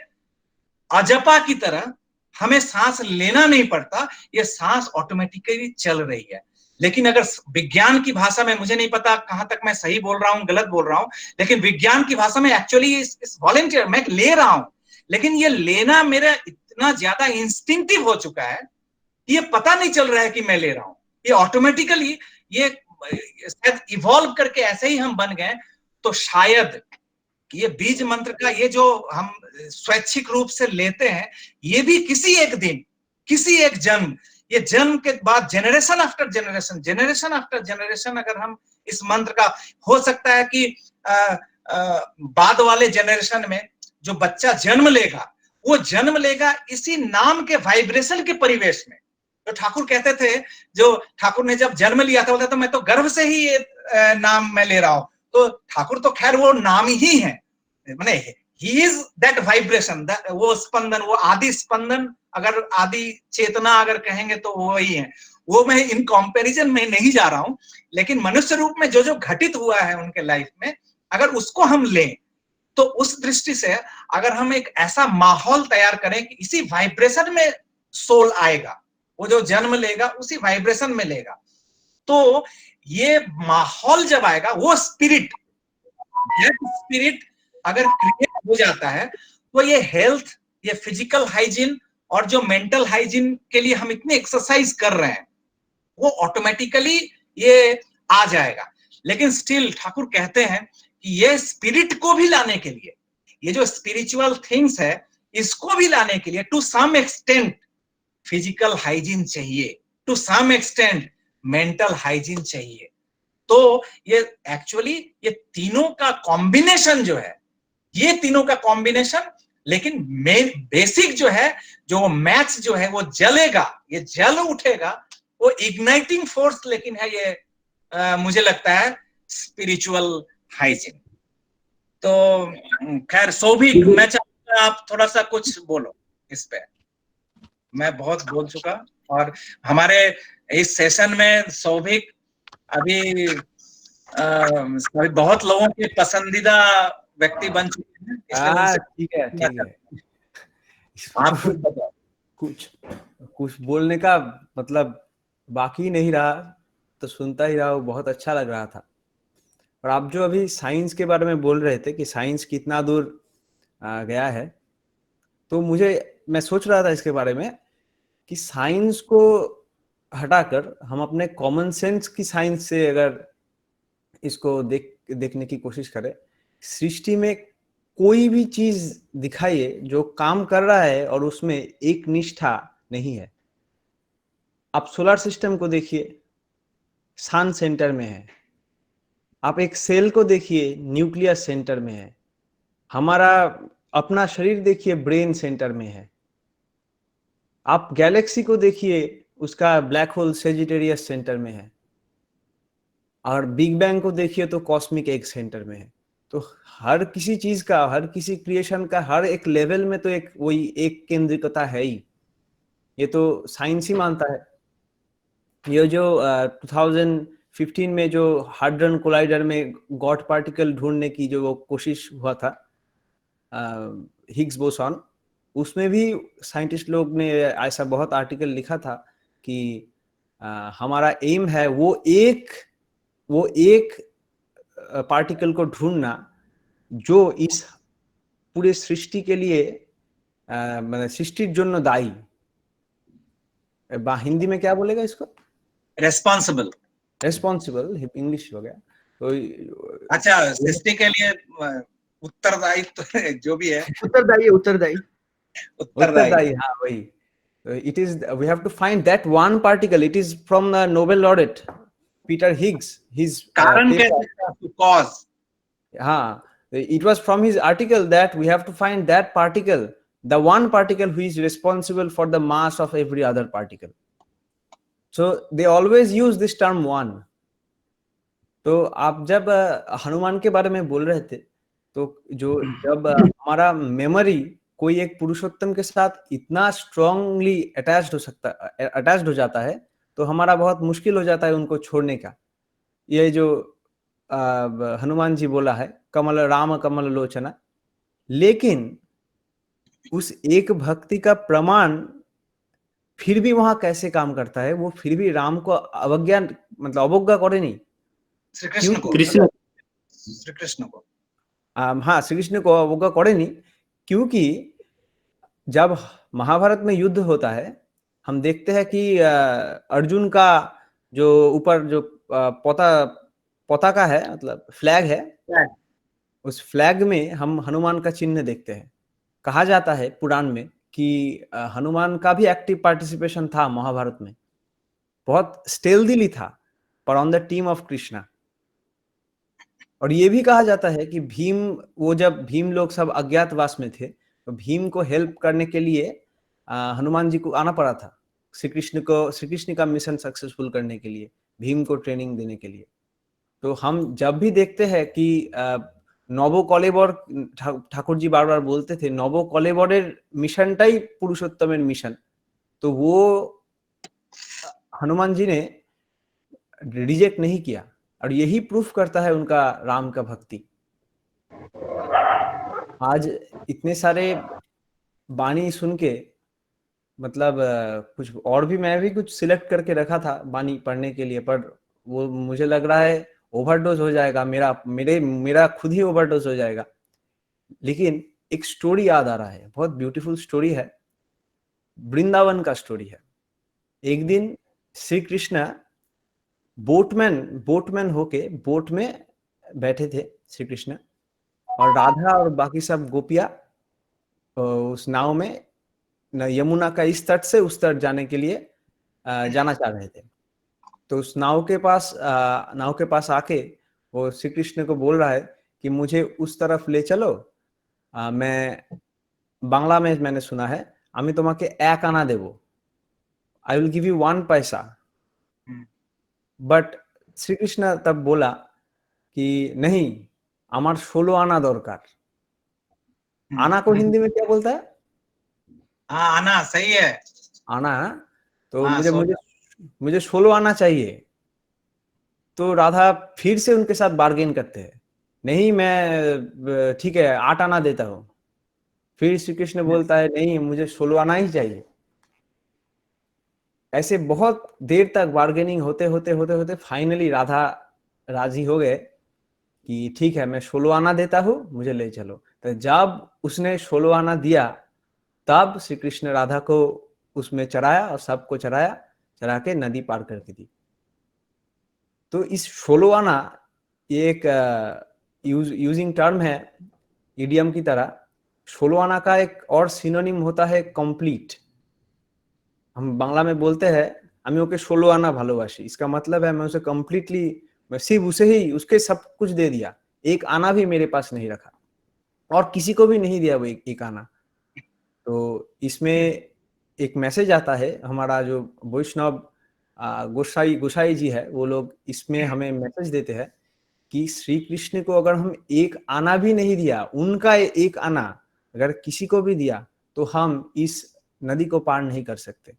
अजपा की तरह हमें सांस लेना नहीं पड़ता, ये सांस ऑटोमेटिकली चल रही है। लेकिन अगर विज्ञान की भाषा में, मुझे नहीं पता कहां तक मैं सही बोल रहा हूं, गलत बोल रहा हूं, लेकिन विज्ञान की भाषा में एक्चुअली इस वॉलंटियर मैं ले रहा हूं, लेकिन ये लेना मेरा इतना ज्यादा इंस्टिंक्टिव हो चुका है, ये पता नहीं चल रहा है कि मैं ले रहा हूं, ये ऑटोमेटिकली ये शायद इवॉल्व करके ऐसे ही हम बन गए। तो शायद ये बीज मंत्र का ये जो हम स्वैच्छिक रूप से लेते हैं, ये भी किसी एक दिन, किसी एक जन्म, ये जन्म के बाद generation after generation, generation after generation, अगर हम इस मंत्र का, हो सकता है कि बाद वाले जनरेशन में जो बच्चा जन्म लेगा, वो जन्म लेगा इसी नाम के वाइब्रेशन के परिवेश में। जो ठाकुर कहते थे, जो ठाकुर ने जब जन्म लिया था, बोलता तो मैं तो गर्भ से ही ये नाम मैं ले रहा हूं। तो ठाकुर तो खैर वो नाम ही है, माने ही इज दैट वाइब्रेशन, वो स्पंदन, वो आदि स्पंदन, अगर आदि चेतना अगर कहेंगे तो वो ही है। वो मैं इन कंपैरिजन में नहीं जा रहा हूं, लेकिन मनुष्य रूप में जो जो घटित हुआ है उनके लाइफ में, अगर उसको हम लें, तो उस दृष्टि से अगर हम एक ऐसा माहौल तैयार करें कि इसी वाइब्रेशन में सोल आएगा, वो जो जन्म लेगा उसी वाइब्रेशन में लेगा, तो ये माहौल जब आएगा, वो स्पिरिट अगर क्रिएट हो जाता है, तो ये हेल्थ, ये फिजिकल हाइजीन और जो मेंटल हाइजीन के लिए हम इतनी एक्सरसाइज कर रहे हैं, वो ऑटोमेटिकली ये आ जाएगा। लेकिन स्टिल ठाकुर कहते हैं कि ये स्पिरिट को भी लाने के लिए, ये जो स्पिरिचुअल थिंग्स है, इसको भी लाने के लिए to some extent physical hygiene चाहिए, to some extent mental hygiene चाहिए। तो ये एक्चुअली ये तीनों का कॉम्बिनेशन जो है, ये तीनों का कॉम्बिनेशन, लेकिन बेसिक जो है, जो मैच जो है, वो जलेगा, ये जल उठेगा, वो इग्नाइटिंग फोर्स लेकिन है ये मुझे लगता है स्पिरिचुअल हाइजीन। तो खैर सौभिक, मैं चाहूंगा आप थोड़ा सा कुछ बोलो इस पे, मैं बहुत बोल चुका, और हमारे इस सेशन में सौभिक अभी बहुत लोगों के पसंदीदा व्यक्ति बन चुके हैं। ठीक है, ठीक है। आप कुछ बोलने का मतलब बाकी नहीं रहा, तो सुनता ही रहा, वो बहुत अच्छा लग रहा था। और आप जो अभी साइंस के बारे में बोल रहे थे कि साइंस कितना दूर गया है, तो मैं सोच रहा था इसके बारे में कि साइंस को हटाकर हम अपने कॉमन सेंस की साइंस से अगर इसको देखने की कोशिश करें, सृष्टि में कोई भी चीज दिखाइए जो काम कर रहा है और उसमें एक निष्ठा नहीं है। आप सोलर सिस्टम को देखिए, सन सेंटर में है। आप एक सेल को देखिए, न्यूक्लियस सेंटर में है। हमारा अपना शरीर देखिए, ब्रेन सेंटर में है। आप गैलेक्सी को देखिए, उसका ब्लैक होल सेजिटेरियस सेंटर में है। और बिग बैंग को देखिए तो कॉस्मिक एग सेंटर में है। तो हर किसी चीज का, हर किसी क्रिएशन का हर एक लेवल में तो एक वही एक केंद्रिकता है ही। ये तो साइंस ही मानता है। ये जो 2015 में जो हाड्रन कोलाइडर में गॉड पार्टिकल ढूंढने की जो वो कोशिश हुआ था, हिग्स बोसॉन, उसमें भी साइंटिस्ट लोग ने ऐसा बहुत आर्टिकल लिखा था कि हमारा एम है वो एक पार्टिकल को ढूंढना जो इस पूरे सृष्टि के लिए मतलब सृष्टिर जन्य दायी। हिंदी में क्या बोलेगा इसको? रेस्पॉन्सिबल। इंग्लिश हो गया तो। अच्छा, सृष्टि के लिए उत्तरदायी तो जो भी है, उत्तरदायी। हाँ वही। It is, we have to find that one particle. It is from the Nobel laureate Peter Higgs. His कारण paper. कैसे, cause. हाँ, it was from his article that we have to find that particle, the one particle who is responsible for the mass of every other particle. So they always use this term one. तो आप जब हनुमान के बारे में बोल रहे थे, तो जब हमारा मेमोरी कोई एक पुरुषोत्तम के साथ इतना स्ट्रांगली अटैच्ड हो जाता है, तो हमारा बहुत मुश्किल हो जाता है उनको छोड़ने का। ये जो हनुमान जी बोला है, कमल राम कमल लोचना, लेकिन उस एक भक्ति का प्रमाण फिर भी वहां कैसे काम करता है, वो फिर भी राम को अवज्ञा अवज्ञा करे नहीं। श्री कृष्ण को हाँ, श्री कृष्ण को अवज्ञा करे नहीं, क्योंकि जब महाभारत में युद्ध होता है, हम देखते हैं कि अर्जुन का जो ऊपर जो पताका है, मतलब फ्लैग है, उस फ्लैग में हम हनुमान का चिन्ह देखते हैं। कहा जाता है पुराण में कि हनुमान का भी एक्टिव पार्टिसिपेशन था महाभारत में, बहुत स्टेल्थीली था, पर on the team of Krishna. और ये भी कहा जाता है कि जब भीम लोग सब अज्ञातवास में थे, तो भीम को हेल्प करने के लिए हनुमान जी को आना पड़ा था, श्री कृष्ण का मिशन सक्सेसफुल करने के लिए, भीम को ट्रेनिंग देने के लिए। तो हम जब भी देखते हैं कि नव कलेबर, ठाकुर जी बार बार बोलते थे नव कलेबरेर मिशनटाई पुरुषोत्तमेर मिशन, तो वो हनुमान जी ने रिजेक्ट नहीं किया, और यही प्रूफ करता है उनका राम का भक्ति। आज इतने सारे बानी सुन के, मतलब कुछ और भी मैं भी कुछ सिलेक्ट करके रखा था बानी पढ़ने के लिए, पर वो मुझे लग रहा है ओवरडोज हो जाएगा, मेरा खुद ही ओवरडोज हो जाएगा। लेकिन एक स्टोरी याद आ रहा है, बहुत ब्यूटीफुल स्टोरी है, वृंदावन का स्टोरी है। एक दिन श्री कृष्ण बोटमैन होके बोट में बैठे थे श्री कृष्ण, और राधा और बाकी सब गोपियां उस नाव में यमुना का इस तट से उस तट जाने के लिए जाना चाह रहे थे। तो उस नाव के पास आके वो श्री कृष्ण को बोल रहा है कि मुझे उस तरफ ले चलो, मैं बांग्ला में मैंने सुना है, आमी तुम्हाके 1 आना देबो, आई विल गिव यू 1 पैसा। बट श्री कृष्ण तब बोला कि नहीं, आमार 16 आना दरकार। आना को हिंदी में क्या बोलता है? हाँ, आना सही है, आना। तो मुझे 16 आना चाहिए। तो राधा फिर से उनके साथ बार्गेन करते हैं, नहीं मैं ठीक है 8 आना देता हूँ। फिर श्री कृष्ण बोलता है नहीं, मुझे 16 आना ही चाहिए। ऐसे बहुत देर तक बार्गेनिंग होते होते फाइनली राधा राजी हो गए कि ठीक है मैं 16 आना देता हूँ, मुझे ले चलो। तो जब उसने 16 आना दिया तब श्री कृष्ण राधा को उसमें चढ़ाया और सबको चढ़ाया, चढ़ा के नदी पार कर दी। तो इस 16 आना ये एक यूजिंग टर्म है इडियम की तरह। 16 आना का एक और सिनोनिम होता है कंप्लीट। हम बांग्ला में बोलते हैं আমি ওকে 16 आना ভালোবাসি, इसका मतलब है मैं उसे कंप्लीटली, मैं सिर्फ उसे ही उसके सब कुछ दे दिया, एक आना भी मेरे पास नहीं रखा और किसी को भी नहीं दिया वो एक आना। तो इसमें एक मैसेज आता है, हमारा जो वैष्णव गोसाई जी है वो लोग इसमें हमें मैसेज देते हैं कि श्री कृष्ण को अगर हम एक आना भी नहीं दिया, उनका एक आना अगर किसी को भी दिया तो हम इस नदी को पार नहीं कर सकते।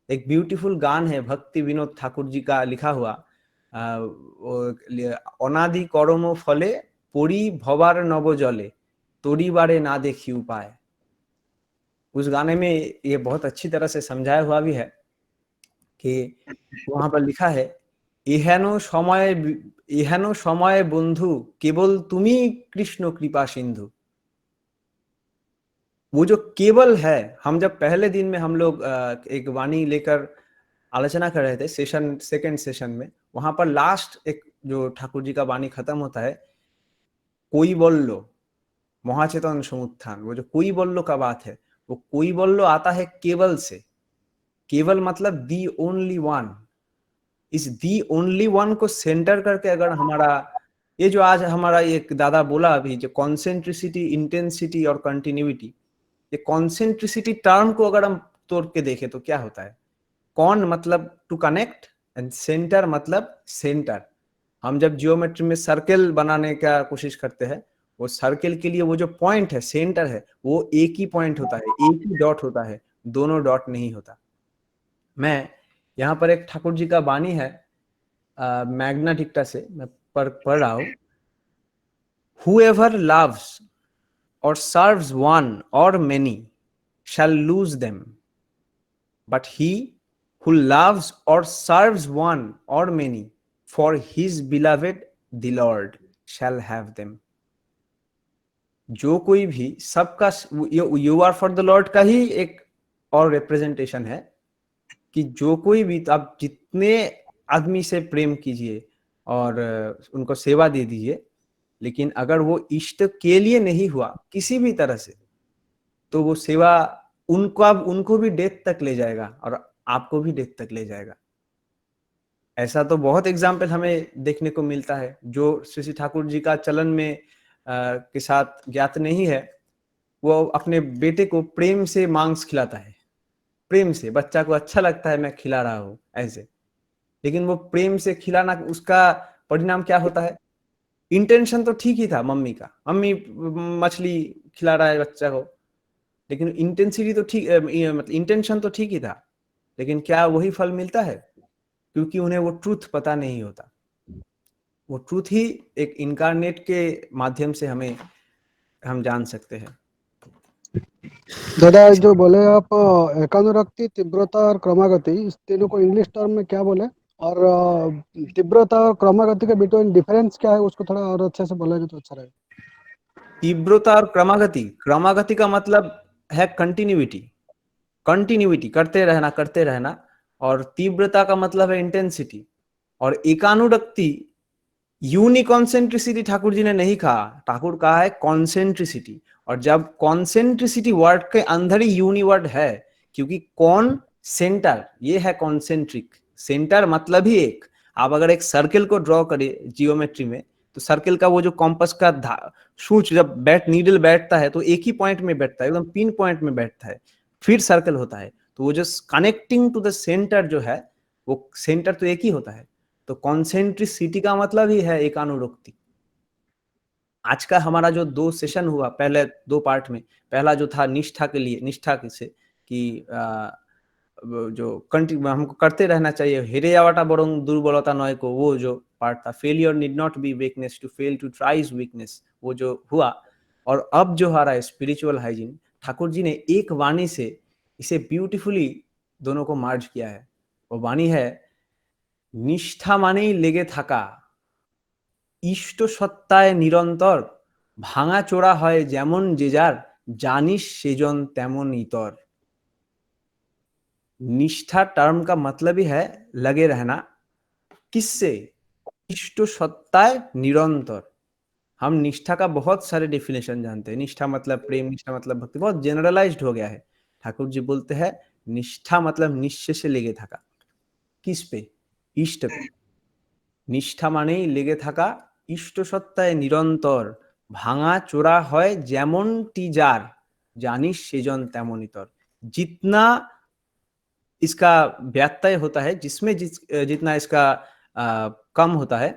एक ब्यूटीफुल गान है भक्ति विनोद ठाकुर जी का लिखा हुआ, अनादि करम फले परी भवार नव जले तोरी बारे ना देखी उपाय। उस गाने में ये बहुत अच्छी तरह से समझाया हुआ भी है कि वहां पर लिखा है एहेनो समय बंधु केवल तुमी कृष्ण कृपा सिंधु। वो जो केवल है, हम जब पहले दिन में हम लोग एक वाणी लेकर आलोचना कर रहे थे सेकंड सेशन में, वहां पर लास्ट एक जो ठाकुर जी का वाणी खत्म होता है, कोई बोल्लो महाचेतन समुत्थान, वो जो कोई बोल्लो का बात है, वो कोई बोल्लो आता है केवल से। केवल मतलब दी ओनली वन। इस दी ओनली वन को सेंटर करके अगर हमारा ये जो आज हमारा एक दादा बोला अभी, जो कॉन्सेंट्रिसिटी, इंटेंसिटी और कंटिन्यूटी, ये कॉन्सेंट्रिसिटी टर्म को अगर हम तोड़ के देखें तो क्या होता है, कौन मतलब टू कनेक्ट एंड सेंटर मतलब सेंटर। हम जब जियोमेट्री में सर्कल बनाने का कोशिश करते हैं, वो सर्कल के लिए वो जो पॉइंट है, सेंटर है, वो एक ही पॉइंट होता है, एक ही डॉट होता है, दोनों डॉट नहीं होता। मैं यहाँ पर एक ठाकुर जी का वाणी है मैग्ना डिक्टा से मैं पढ़ रहा हूँ। Whoever loves or serves one or many shall lose them, but he who loves or serves one or many for his beloved the Lord shall have them। जो कोई भी सबका, you are for the lord का ही एक और रिप्रेजेंटेशन है कि जो कोई भी, आप जितने आदमी से प्रेम कीजिए और उनको सेवा दे दीजिए, लेकिन अगर वो इष्ट के लिए नहीं हुआ किसी भी तरह से, तो वो सेवा उनको भी डेथ तक ले जाएगा और आपको भी डेथ तक ले जाएगा। ऐसा तो बहुत एग्जाम्पल हमें देखने को मिलता है। जो श्री ठाकुर जी का चलन में के साथ ज्ञात नहीं है, वो अपने बेटे को प्रेम से मांस खिलाता है, प्रेम से, बच्चा को अच्छा लगता है मैं खिला रहा हूं ऐसे, लेकिन वो प्रेम से खिलाना, उसका परिणाम क्या होता है? इंटेंशन तो ठीक ही था मम्मी का, मम्मी मछली खिला रहा है बच्चा को, लेकिन इंटेंसिटी तो ठीक, मतलब इंटेंशन तो ठीक ही था, लेकिन क्या वही फल मिलता है? क्योंकि उन्हें वो ट्रूथ पता नहीं होता। वो ट्रूथ ही एक इनकारनेट के माध्यम से हम जान सकते हैं। दादा जो बोले आप एकानुरक्ति, तीव्रता और क्रमागति, इस तीनों को इंग्लिश टर्म में क्या बोले? और तीव्रता और क्रमागति के बिटवीन डिफरेंस क्या है, उसको थोड़ा और अच्छे से बोलेंगे तो अच्छा रहेगा। तीव्रता और क्रमागति, क्रमागति का मतलब है कंटिन्यूटी, कंटिन्यूटी करते रहना, और तीव्रता का मतलब है इंटेंसिटी, और एकानुरक्ति यूनिकॉन्सेंट्रिसिटी ठाकुर जी ने नहीं कहा, ठाकुर कहा है कॉन्सेंट्रिसिटी। और जब कॉन्सेंट्रिसिटी वर्ड के अंदर ही यूनि वर्ड है, क्योंकि कॉन सेंटर, ये है कॉन्सेंट्रिक, सेंटर मतलब ही एक। आप अगर एक सर्कल को ड्रॉ करें जियोमेट्री में, तो सर्कल का वो जो कॉम्पस का सूच जब नीडल बैठता है तो एक ही पॉइंट में बैठता है, एकदम पिन पॉइंट में बैठता है, फिर सर्कल होता है। तो वो जो कनेक्टिंग टू द सेंटर जो है, वो सेंटर तो एक ही होता है। तो कॉन्सेंट्रिसिटी का मतलब ही है एकानुरक्ति। आज का हमारा जो 2 सेशन हुआ, पहले 2 पार्ट में, पहला जो था निष्ठा के लिए, निष्ठा से कि जो हमको करते रहना चाहिए, हेरेयावाटा बरং दुर्बलता नय को, वो जो पार्ट था, failure need not be weakness, to fail to try is weakness, वो जो हुआ। और अब जो आ रहा है स्पिरिचुअल हाइजीन, ठाकुर जी ने एक वाणी से इसे ब्यूटीफुली दोनों को मार्ज किया है। वो वाणी है निष्ठा मानेई लेगे थाका, ইষ্ট সত্তায় নিরন্তর ভাঙা চোরা হয় যেমন যে যার জানিস সেজন तेमन इतर। निष्ठा टर्म का मतलब ही है लगे रहना। किससे? इष्ट सत्ताय निरंतर। हम निष्ठा का बहुत सारे डेफिनेशन जानते हैं। निष्ठा मतलब प्रेम, निष्ठा मतलब भक्ति, बहुत जनरलाइज्ड हो गया है। ठाकुर जी बोलते हैं निष्ठा मतलब निश्चय से लेगे थाका। किस पे? इष्ट पे। निष्ठा माने ही लेगे थाका इष्ट सत्ताय निरंतर भाঙা চোরা হয় যেমনটি যার জানিস সেজন তেমন ইতর। जितना इसका व्यत्यय होता है, जिसमें जितना इसका कम होता है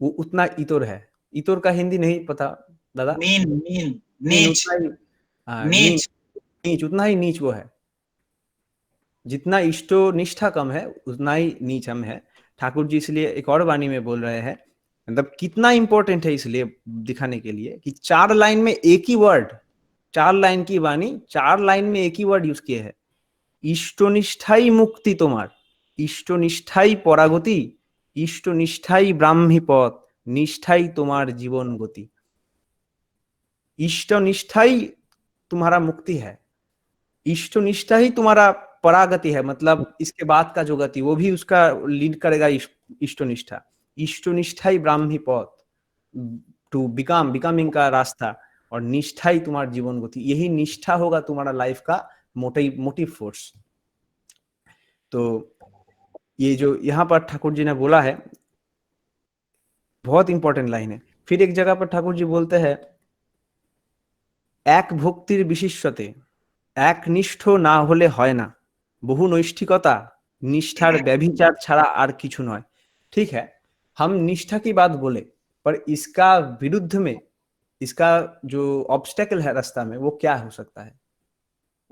वो उतना इतर है। इतर का हिंदी नहीं पता दादा? मीन मीन नीच उतना ही नीच नीच, उतना ही नीच वो है। जितना इष्टो निष्ठा कम है उतना ही नीच हम है। ठाकुर जी इसलिए एक और वाणी में बोल रहे हैं, मतलब कितना इंपॉर्टेंट है इसलिए दिखाने के लिए कि 4 लाइन में एक ही वर्ड, 4 लाइन की वाणी 4 लाइन में एक ही वर्ड यूज किए हैं। इष्टनिष्ठाई मुक्ति तुम्हार, इष्टनिष्ठाई परागति, इष्टनिष्ठाई ब्राह्मी पथ, निष्ठाई तुम्हार जीवन गति। इष्टनिष्ठाई तुम्हारा मुक्ति है, इष्टनिष्ठा ही तुम्हारा परागति है, मतलब इसके बाद का जो गति वो भी उसका लीड करेगा इष्टनिष्ठा। इष्टनिष्ठा ही ब्राह्मी पथ, टू बिकमिंग का रास्ता, और निष्ठा ही तुम्हारा जीवन गति। यही निष्ठा होगा तुम्हारा लाइफ का मोटिव फोर्स। तो ये जो यहाँ पर ठाकुर जी ने बोला है बहुत इंपॉर्टेंट लाइन है। फिर एक जगह पर ठाकुर जी बोलते हैं एक भक्तिर विशिष्यते একনিষ্ঠ না হলে হয় না, বহু নৈष्ठिकता निष्ठार व्यभिचार छाड़ा और किछु नয়। ठीक है, हम निष्ठा की बात बोले पर इसका विरुद्ध में इसका जो ऑब्स्टेकल है रास्ता में वो क्या हो सकता है?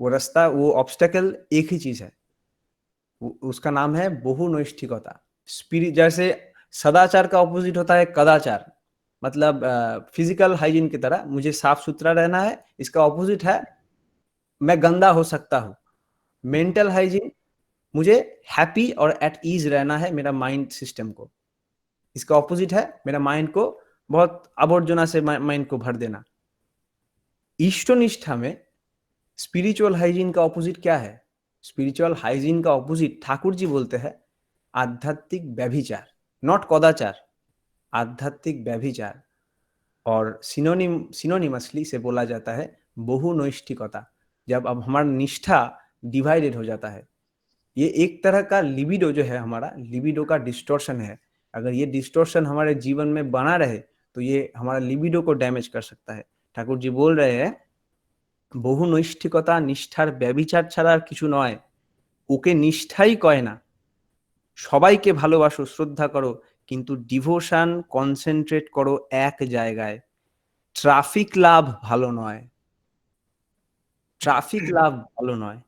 वो रास्ता, वो ऑब्स्टेकल एक ही चीज है, उसका नाम है बहु नैष्ठिकता। स्पिरिट, जैसे सदाचार का ऑपोजिट होता है कदाचार, मतलब फिजिकल हाइजीन की तरह मुझे साफ सुथरा रहना है, इसका ऑपोजिट है मैं गंदा हो सकता हूं। मेंटल हाइजीन, मुझे हैप्पी और एट ईज रहना है मेरा माइंड सिस्टम को, इसका ऑपोजिट है मेरा माइंड को बहुत आवर्जना से माइंड को भर देना। इष्टनिष्ठा में स्पिरिचुअल हाइजीन का ऑपोजिट क्या है? स्पिरिचुअल हाइजीन का ऑपोजिट ठाकुर जी बोलते हैं आध्यात्मिक व्यभिचार, नॉट कदाचार, आध्यात्मिक व्यभिचार। और सिनोनिमसली से बोला जाता है बहु नैष्ठिकता। जब अब हमारा निष्ठा डिवाइडेड हो जाता है, ये एक तरह का लिबिडो जो है, हमारा लिबिडो का डिस्टॉर्शन है। अगर ये डिस्टॉर्शन हमारे जीवन में बना रहे तो ये हमारा लिबिडो को डैमेज कर सकता है। ठाकुर जी बोल रहे हैं বহু নৈষ্ঠিকতা নিষ্ঠার ব্যভিচার ছাড়া আর কিছু নয়, ওকে নিষ্ঠাই কয় না। সবাইকে ভালোবাসো, শ্রদ্ধা করো, কিন্তু ডিভোশন কনসেন্ট্রেট করো এক জায়গায়। ট্রাফিক লাভ ভালো নয়, ট্রাফিক লাভ ভালো নয়।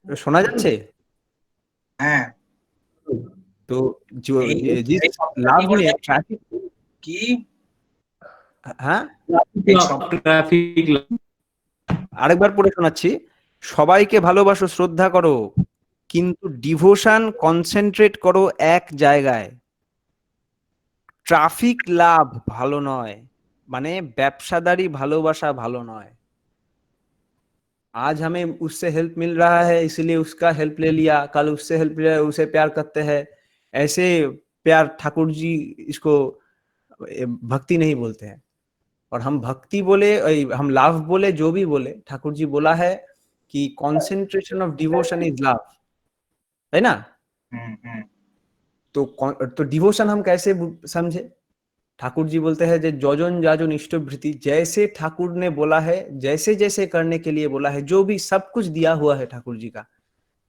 শোনা যাচ্ছে? হ্যাঁ, তো जिस लाभ में ट्रैफिक কি হ্যাঁ ट्रैफिक আরেকবার পড়ে শোনাচ্ছি। সবাইকে ভালোবাসো, শ্রদ্ধা করো, কিন্তু ডিভোশন কনসেন্ট্রেট করো এক জায়গায়। ট্রাফিক লাভ ভালো নয়, মানে ব্যবসাদারি ভালোবাসা ভালো নয়। आज हमें उससे हेल्प मिल रहा है इसलिए उसका हेल्प ले लिया, कल उससे हेल्प लिया, उसे प्यार करते हैं, ऐसे प्यार ठाकुर जी इसको भक्ति नहीं बोलते हैं। और हम भक्ति बोले, हम लाभ बोले, जो भी बोले, ठाकुर जी बोला है कि concentration of devotion is love, है ना? तो डिवोशन हम कैसे समझे? ठाकुर जी बोलते हैं जोजन जाजन इष्टवृत्ति, जैसे ठाकुर ने बोला है, जैसे जैसे करने के लिए बोला है, जो भी सब कुछ दिया हुआ है ठाकुर जी का,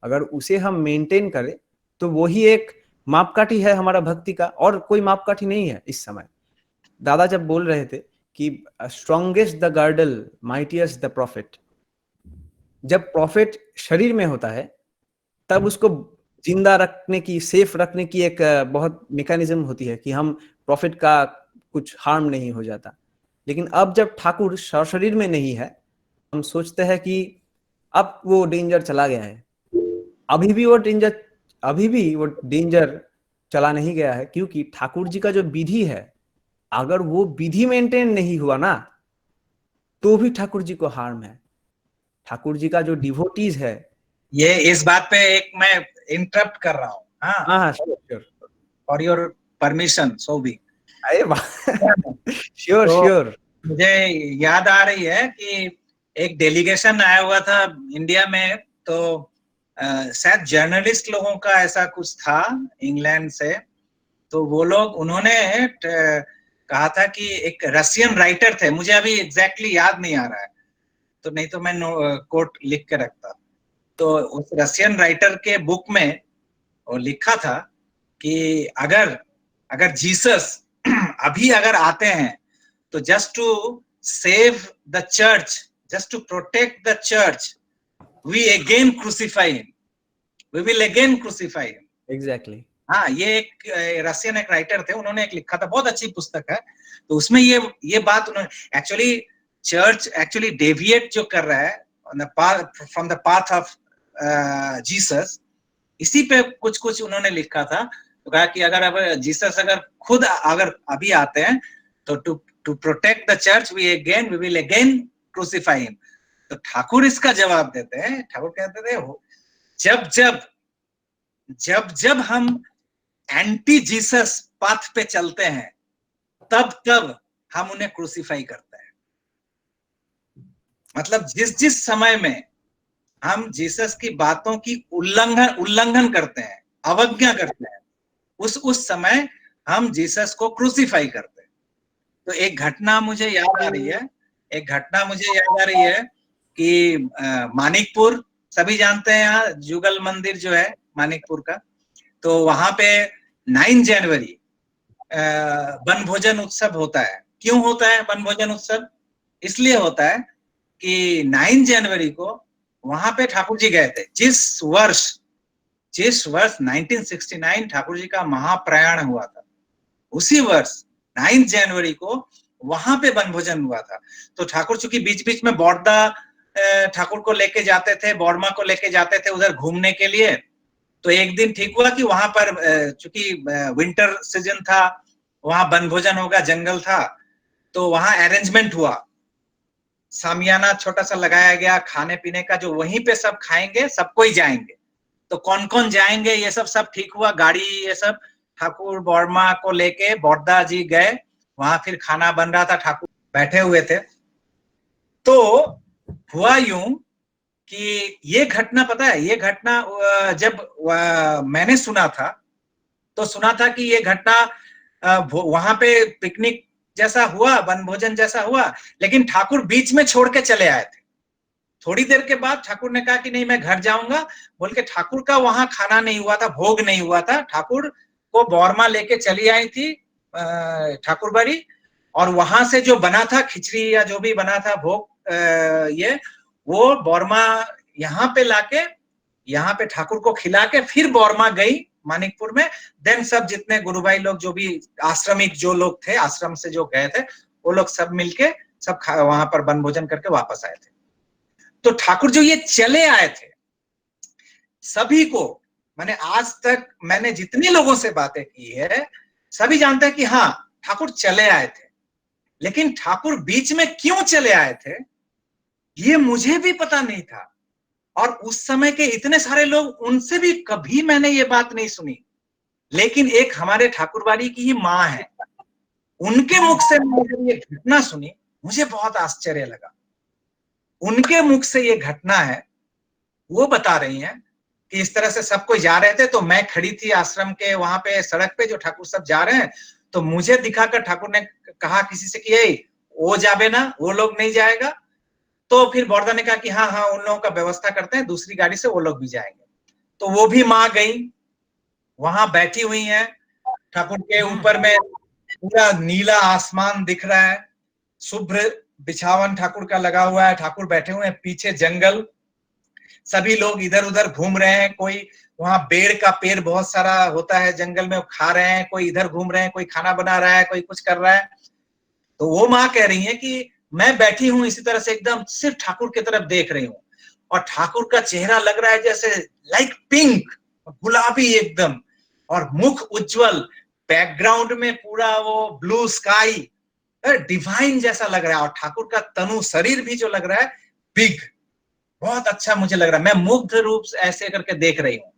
अगर उसे हम मेंटेन करें तो वही एक मापकाठी है हमारा भक्ति का, और कोई मापकाठी नहीं है इस समय। दादा जब बोल रहे थे कि strongest the girdle mightiest the prophet, जब प्रॉफिट शरीर में होता है तब उसको जिंदा रखने की, सेफ रखने की एक बहुत मैकेनिज्म होती है कि हम प्रॉफिट का कुछ हार्म नहीं हो जाता। लेकिन अब जब ठाकुर शरीर में नहीं है, हम सोचते हैं कि अब वो डेंजर चला गया है, अभी भी वो डेंजर चला नहीं गया है, क्योंकि ठाकुर जी का जो विधि है, अगर वो विधि मेंटेन नहीं हुआ ना, तो भी ठाकुर जी को हार्म है। ठाकुर जी का जो डिवोटीज है, ये इस बात पे एक मैं इंटरप्ट कर रहा हूँ, हाँ, हाँ sure, for your permission so भी। अरे श्योर श्योर। मुझे याद आ रही है कि एक डेलीगेशन आया हुआ था इंडिया में, तो शायद जर्नलिस्ट लोगों का ऐसा कुछ था इंग्लैंड से, तो वो लोग उन्होंने कहा था कि एक रशियन राइटर थे, मुझे अभी एग्जैक्टली याद नहीं आ रहा है, तो नहीं तो मैं कोट लिख के रखता। तो उस रशियन राइटर के बुक में वो लिखा था कि अगर जीसस अभी अगर आते हैं तो just to save the church, just to protect the church, we again crucify him, we will again crucify him. Exactly. हाँ, ये एक रशियन एक राइटर थे, उन्होंने एक लिखा था, बहुत अच्छी पुस्तक है। तो उसमें ये बात उन्होंने एक्चुअली चर्च एक्चुअली डेविएट जो कर रहा है from the path of Jesus, इसी पे कुछ उन्होंने लिखा था। तो कहा कि अगर अब जीसस अगर खुद अगर अभी आते हैं तो to protect the church we will again crucify him. तो ठाकुर इसका जवाब देते हैं, ठाकुर कहते थे जब हम एंटी जीसस पाथ पे चलते हैं तब हम उन्हें क्रूसिफाई करते हैं। मतलब जिस समय में हम जीसस की बातों की उल्लंघन करते हैं, अवज्ञा करते हैं, उस समय हम जीसस को क्रूसिफाई करते हैं। तो एक घटना मुझे याद आ रही है कि मानिकपुर, सभी जानते हैं यहाँ जुगल मंदिर जो है मानिकपुर का, तो वहां पे 9 जनवरी वनभोजन उत्सव होता है। क्यों होता है वनभोजन उत्सव? इसलिए होता है कि 9 जनवरी को वहां पे ठाकुर जी गए थे। जिस वर्ष 1969 ठाकुर जी का महाप्रयाण हुआ था, उसी वर्ष 9 जनवरी को वहां पे वनभोजन हुआ था। तो ठाकुर चूंकि बीच बीच में बौद्धा ठाकुर को लेके जाते थे, बौरमा को लेके जाते थे उधर घूमने के लिए। तो एक दिन ठीक हुआ कि वहां पर चूंकि विंटर सीजन था, वहां वनभोजन होगा, जंगल था, तो वहां अरेंजमेंट हुआ, सामियाना छोटा सा लगाया गया खाने पीने का, जो वहीं पे सब खाएंगे, सबको ही जाएंगे। तो कौन कौन जाएंगे ये सब ठीक हुआ, गाड़ी ये सब ठाकुर बौरमा को लेके बौद्धा जी गए, वहां फिर खाना बन रहा था, ठाकुर बैठे हुए थे। तो हुआ यूं कि ये घटना, पता है, ये घटना जब मैंने सुना था तो सुना था कि ये घटना वहां पे पिकनिक जैसा हुआ, वनभोजन जैसा हुआ, लेकिन ठाकुर बीच में छोड़ के चले आए थे। थोड़ी देर के बाद ठाकुर ने कहा कि नहीं मैं घर जाऊंगा, बोल के ठाकुर का वहां खाना नहीं हुआ था, भोग नहीं हुआ था। ठाकुर को बौरमा लेके चली आई थी ठाकुर बाड़ी, और वहां से जो बना था खिचड़ी या जो भी बना था भोग, ये वो बौरमा यहाँ पे लाके, यहाँ पे ठाकुर को खिला के फिर बौरमा गई मानिकपुर में। देन सब जितने गुरु भाई लोग, जो भी आश्रमिक जो लोग थे, आश्रम से जो गए थे, वो लोग सब मिलके सब वहां पर वनभोजन करके वापस आए थे। तो ठाकुर जो ये चले आए थे, सभी को, मैंने आज तक मैंने जितने लोगों से बातें की है, सभी जानते हैं कि हाँ ठाकुर चले आए थे, लेकिन ठाकुर बीच में क्यों चले आए थे ये मुझे भी पता नहीं था। और उस समय के इतने सारे लोग, उनसे भी कभी मैंने ये बात नहीं सुनी। लेकिन एक हमारे ठाकुरबाड़ी की ही माँ है, उनके मुख से मैंने ये घटना सुनी, मुझे बहुत आश्चर्य लगा। उनके मुख से ये घटना है, वो बता रही हैं कि इस तरह से सब कोई जा रहे थे, तो मैं खड़ी थी आश्रम के वहां पे सड़क पे, जो ठाकुर सब जा रहे हैं, तो मुझे दिखाकर ठाकुर ने कहा किसी से कि वो जाबे ना, वो लोग नहीं जाएगा। तो फिर बौद्धा ने कहा कि हाँ हाँ उन लोगों का व्यवस्था करते हैं, दूसरी गाड़ी से वो लोग भी जाएंगे। तो वो भी माँ गई, वहां बैठी हुई है, ठाकुर के ऊपर में पूरा नीला आसमान दिख रहा है, शुभ्र बिछावन ठाकुर का लगा हुआ है, ठाकुर बैठे हुए हैं, पीछे जंगल, सभी लोग इधर उधर घूम रहे हैं। कोई वहां बेड़ का पेड़ बहुत सारा होता है जंगल में, खा रहे हैं, कोई इधर घूम रहे हैं, कोई खाना बना रहा है, कोई कुछ कर रहा है। तो वो माँ कह रही है कि मैं बैठी हूं इसी तरह से, एकदम सिर्फ ठाकुर की तरफ देख रही हूँ, और ठाकुर का चेहरा लग रहा है जैसे लाइक पिंक, गुलाबी एकदम, और मुख उज्जवल, बैकग्राउंड में पूरा वो ब्लू स्काई, डिवाइन जैसा लग रहा है। और ठाकुर का तनु शरीर भी जो लग रहा है बिग, बहुत अच्छा मुझे लग रहा है। मैं मुग्ध रूप से ऐसे करके देख रही हूँ।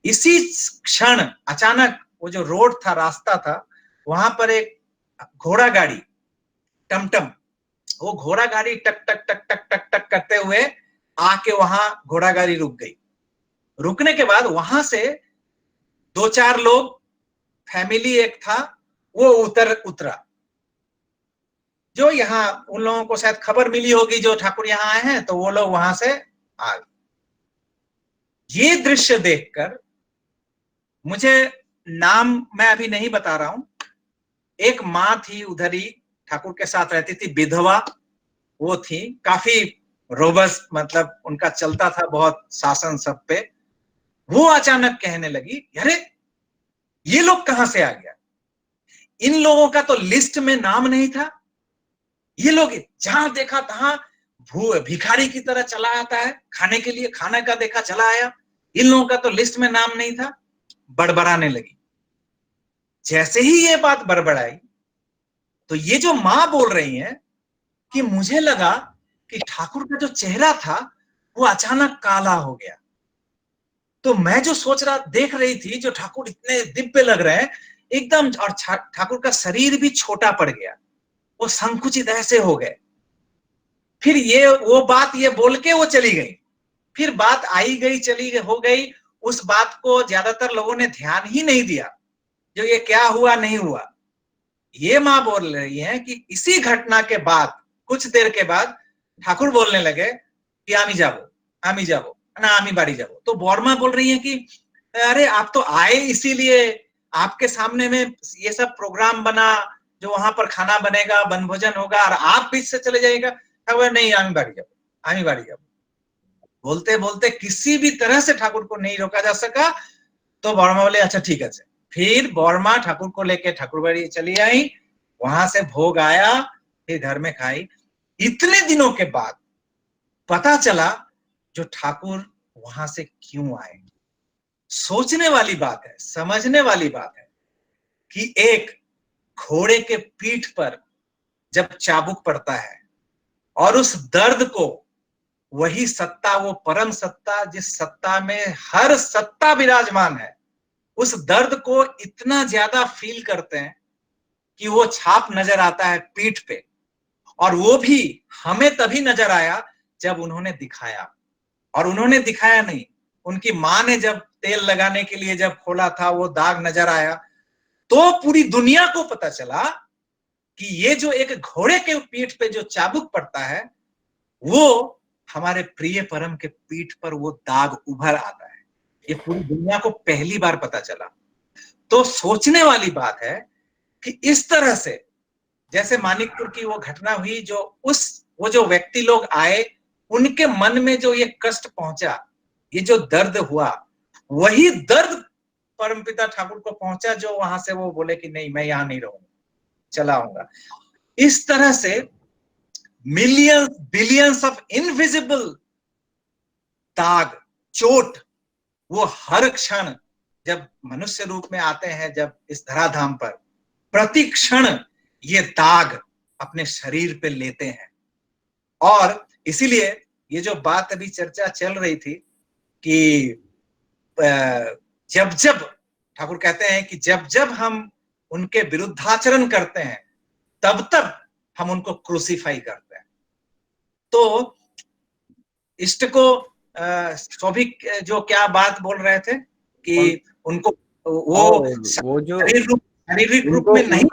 इसी क्षण अचानक वो जो रोड था, रास्ता था, वहां पर एक घोड़ा गाड़ी, टमटम, वो घोड़ा गाड़ी टक टक टक टक टक टक करते हुए आके वहां घोड़ा गाड़ी रुक गई। रुकने के बाद वहां से 2-4 लोग, फैमिली एक था, वो उतरा। जो यहाँ उन लोगों को शायद खबर मिली होगी जो ठाकुर यहाँ आए हैं, तो वो लोग वहां से आ गए। ये दृश्य देखकर मुझे, नाम मैं अभी नहीं बता रहा हूं, एक माँ थी उधर ही, ठाकुर के साथ रहती थी, विधवा वो थी, काफी रोबस्ट, मतलब उनका चलता था बहुत शासन सब पे। वो अचानक कहने लगी, अरे ये लोग कहां से आ गया? इन लोगों का तो लिस्ट में नाम नहीं था। ये लोग जहां देखा तहां भिखारी की तरह चला आता है, खाने के लिए खाने का देखा चला आया। इन लोगों का तो लिस्ट में नाम नहीं था। बड़बड़ाने लगी। जैसे ही ये बात बड़बड़ाई, तो ये जो मां बोल रही है कि मुझे लगा कि ठाकुर का जो चेहरा था वो अचानक काला हो गया। तो मैं जो सोच रहा, देख रही थी, जो ठाकुर इतने दिव्य लग रहे हैं एकदम, और ठाकुर का शरीर भी छोटा पड़ गया, वो संकुचित ऐसे हो गए। फिर ये वो बात ये बोल के वो चली गई। फिर बात आई गई चली हो गई, उस बात को ज्यादातर लोगों ने ध्यान ही नहीं दिया, जो ये क्या हुआ नहीं हुआ। ये माँ बोल रही है कि इसी घटना के बाद कुछ देर के बाद ठाकुर बोलने लगे कि आमी जाबो ना, आमी बाड़ी जाबो। तो बौरमा बोल रही है कि अरे आप तो आए इसीलिए, आपके सामने में ये सब प्रोग्राम बना, जो वहां पर खाना बनेगा, बनभोजन होगा, और आप बीच से चले जाएगा। नहीं, आमी बाड़ी जाबो। बोलते बोलते किसी भी तरह से ठाकुर को नहीं रोका जा सका। तो बौरमा बोले अच्छा ठीक है। फिर बौरमा ठाकुर को लेके ठाकुर बाड़ी चली आई, वहां से भोग आया, फिर घर में खाई। इतने दिनों के बाद पता चला जो ठाकुर वहां से क्यों आए। सोचने वाली बात है, समझने वाली बात है कि एक घोड़े के पीठ पर जब चाबुक पड़ता है, और उस दर्द को वही सत्ता, वो परम सत्ता, जिस सत्ता में हर सत्ता विराजमान है, उस दर्द को इतना ज्यादा फील करते हैं कि वो छाप नजर आता है पीठ पे। और वो भी हमें तभी नजर आया जब उन्होंने दिखाया। और उन्होंने दिखाया नहीं, उनकी मां ने जब तेल लगाने के लिए जब खोला था, वो दाग नजर आया, तो पूरी दुनिया को पता चला कि ये जो एक घोड़े के पीठ पे जो चाबुक पड़ता है, वो हमारे प्रिय परम के पीठ पर वो दाग उभर आता है। ये पूरी दुनिया को पहली बार पता चला। तो सोचने वाली बात है कि इस तरह से जैसे मानिकपुर की वो घटना हुई, वो जो व्यक्ति लोग आए, उनके मन में जो ये कष्ट पहुंचा, ये जो दर्द हुआ, वही दर्द परमपिता ठाकुर को पहुंचा, जो वहां से वो बोले कि नहीं, मैं यहां नहीं रहूंगा, चला आऊंगा। इस तरह से मिलियंस बिलियंस ऑफ इनविजिबल दाग, चोट, वो हर क्षण जब मनुष्य रूप में आते हैं, जब इस धराधाम पर, प्रति क्षण ये दाग अपने शरीर पे लेते हैं। और इसीलिए ये जो बात अभी चर्चा चल रही थी कि जब जब ठाकुर कहते हैं कि जब जब हम उनके विरुद्धाचरण करते हैं, तब तब हम उनको क्रूसीफाई करते हैं। तो इष्ट को सौभिक जो क्या बात बोल रहे थे कि उनको वो जो शारीरिक रूप में नहीं,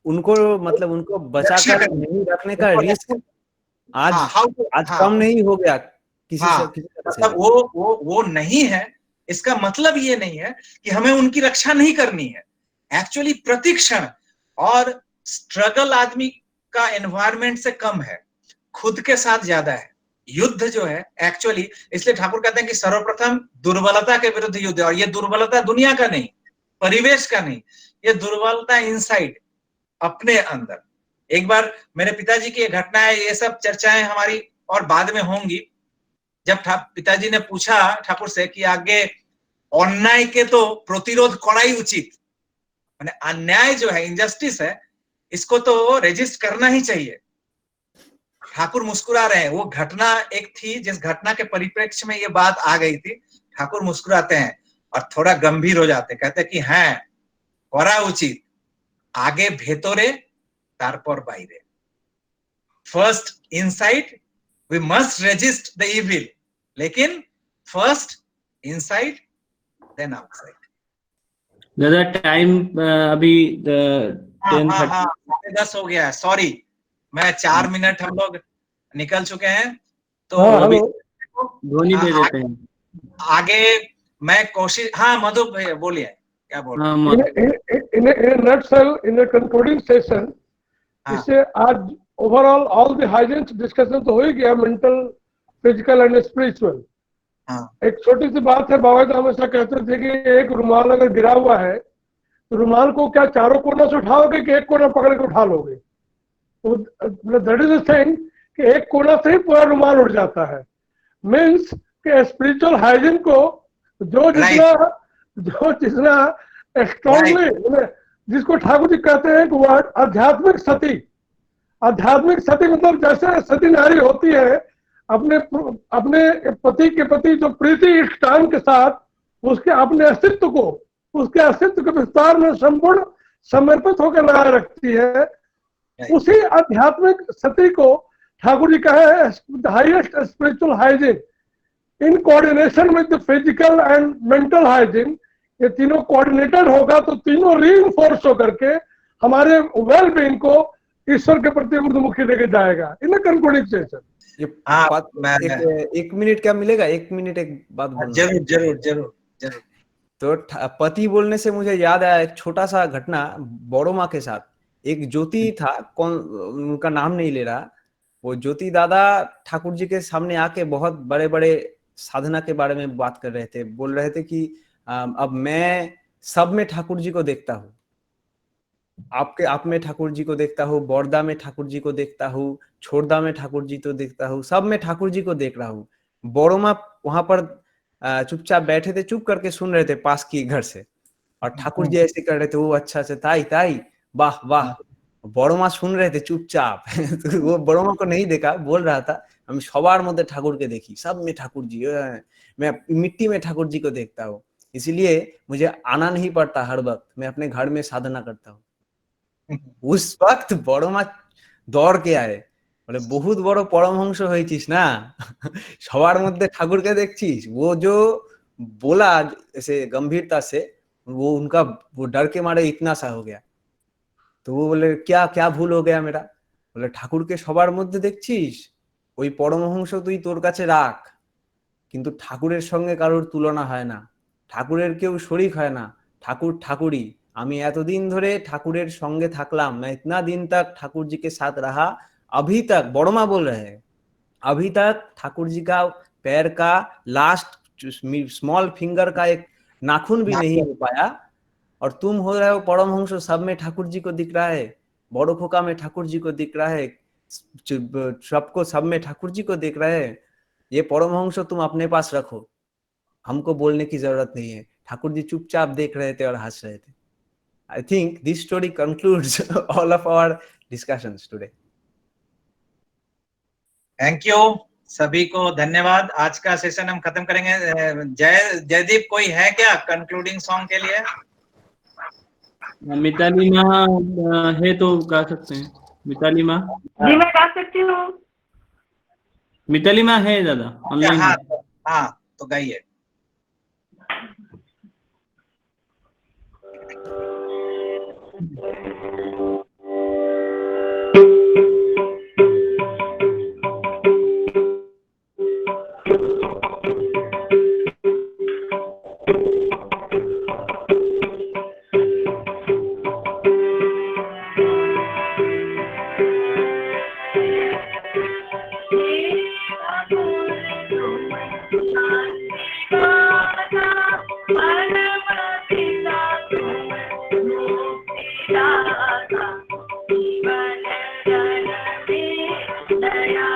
उनको मतलब उनको बचाकर नहीं रखने का रिस्क आज कम नहीं हो गया किसी से। मतलब वो नहीं है। इसका मतलब ये नहीं है कि हमें उनकी रक्षा नहीं करनी है। एक्चुअली प्रतिक्षण, और स्ट्रगल आदमी का एनवायरमेंट से कम है, खुद के साथ ज्यादा है। युद्ध जो है एक्चुअली, इसलिए ठाकुर कहते हैं कि सर्वप्रथम दुर्बलता के विरुद्ध युद्ध है। और ये दुर्बलता दुनिया का नहीं, परिवेश का नहीं, ये दुर्बलता इनसाइड, अपने अंदर। एक बार मेरे पिताजी की घटना है, ये सब चर्चाएं हमारी और बाद में होंगी। जब पिताजी ने पूछा ठाकुर से कि आगे अन्याय के तो प्रतिरोध कराई उचित, माने अन्याय जो है, इनजस्टिस है, इसको तो रेजिस्ट करना ही चाहिए। ठाकुर मुस्कुरा रहे हैं, वो घटना एक थी जिस घटना के परिप्रेक्ष्य में ये बात आ गई थी। ठाकुर मुस्कुराते हैं और थोड़ा गंभीर हो जाते, कहते कि हैं करा उचित, आगे भेतरे तारपर बाहरे, first inside we must resist the evil, लेकिन फर्स्ट इनसाइड देन आउटसाइड। दादा टाइम अभी 10:30 हाँ 10 हो गया है, सॉरी, मैं 4 मिनट हम लोग निकल चुके हैं, तो अभी हेलो ध्वनि दे देते हैं। आगे मैं कोशिश, हाँ मधु भैया बोलिए, क्या बोल रहे हैं? हाँ, in a nutshell, in a concluding session, हाँ। इससे आज overall all the hygiene discussion तो हो ही गया, मेंटल, फिजिकल एंड स्पिरिचुअल। हाँ। एक छोटी सी बात है, बाबा जी हमेशा कहते थे कि एक रुमाल अगर गिरा हुआ है तो रुमाल को क्या चारों कोना से उठाओगे कि एक कोना पकड़ के उठा लोगे? तो दैट इज द थिंग कि एक कोना से ही पूरा रुमाल उठ जाता है। मीन्स कि स्पिरिचुअल हाइजीन को जो जितना स्ट्रांगली, जिसको ठाकुर जी कहते हैं कि वर्ड आध्यात्मिक सती। आध्यात्मिक सती मतलब जैसे सती नारी होती है अपने पति के प्रति जो प्रीति इष्टान के साथ उसके अपने अस्तित्व को, उसके अस्तित्व के विस्तार में संपूर्ण समर्पित होकर लगाए रखती है, उसी आध्यात्मिक सती को ठाकुर जी कहे highest spiritual hygiene in coordination with the physical and mental hygiene. ये तीनों कोऑर्डिनेटेड होगा तो तीनों रीइंफोर्स होकर के हमारे वेल बीइंग को ईश्वर के प्रति उर्दमुखी लेके जाएगा। इन कंक्लूडिंग सेशन एक मिनट क्या मिलेगा? एक मिनट एक बात बोलना। जरूर जरूर जरूर जरूर। तो पति बोलने से मुझे याद आया एक छोटा सा घटना बड़ो माँ के साथ। एक ज्योति था, कौन उनका नाम नहीं ले रहा, वो ज्योति दादा ठाकुर जी के सामने आके बहुत बड़े बड़े साधना के बारे में बात कर रहे थे। बोल रहे थे कि अब मैं सब में ठाकुर जी को देखता हूँ, आप में ठाकुर जी को देखता हूँ, बौरदा में ठाकुर जी को देखता हूँ, छोड़दा में ठाकुर जी को देखता हूँ, सब में ठाकुर जी को देख रहा हूँ। बड़ो माँ वहां पर चुपचाप बैठे थे, चुप करके सुन रहे थे पास की घर से, और ठाकुर जी ऐसे कर रहे थे, वो अच्छा से ताई ताई वाह वाह। बड़ो माँ सुन रहे थे चुपचाप तो वो बड़ो माँ को नहीं देखा, बोल रहा था हम सवार मध्य ठाकुर के देखी, सब में ठाकुर जी, मैं मिट्टी में ठाकुर जी को देखता हूँ, इसलिए मुझे आना नहीं पड़ता हर वक्त, मैं अपने घर में साधना करता हूँ। उस वक्त बड़ो माँ दौड़ के आए, बोले बहुत बड़ो परमहंस হয়েছিস ना সবার মধ্যে ঠাকুরকে দেখছিস। वो जो बोला ऐसे गंभीरता से, वो उनका वो डर के मारे इतना सा हो गया। तो वो बोले क्या क्या भूल हो गया मेरा? बोले ঠাকুরকে সবার মধ্যে দেখছিস, ওই পরমহংস তুই তোর কাছে রাখ, কিন্তু ঠাকুরের সঙ্গে কারোর তুলনা হয় না, ঠাকুরের কেউ শরিক হয় না, ঠাকুর ठाकुरी। আমি এতদিন ধরে ঠাকুরের সঙ্গে থাকলাম, मैं इतना दिन तक ठाकुर जी के साथ रहा, अभी तक बड़ो माँ बोल रहे हैं, अभी तक ठाकुर जी का पैर का लास्ट स्मॉल फिंगर का एक नाखून भी नहीं हो पाया, और तुम हो रहे हो परमहंस, सब में ठाकुर जी को दिख रहा है, बड़ो खोका में ठाकुर जी को दिख रहा है, सबको सब में ठाकुर जी को दिख रहा है। ये परमहंस तुम अपने पास रखो, हमको बोलने की जरूरत नहीं है। ठाकुर जी चुपचाप देख रहे थे और हंस रहे थे। I think this story concludes all of our discussions today. Thank you, सभी को धन्यवाद। आज का सेशन हम खत्म करेंगे। जयदीप कोई है क्या कंक्लूडिंग सॉन्ग के लिए? मिताली माँ है तो गा सकते हैं। मिताली माँ जी मैं गा सकती हूँ। मिताली माँ है दादा ऑनलाइन? हाँ तो गाइए। दया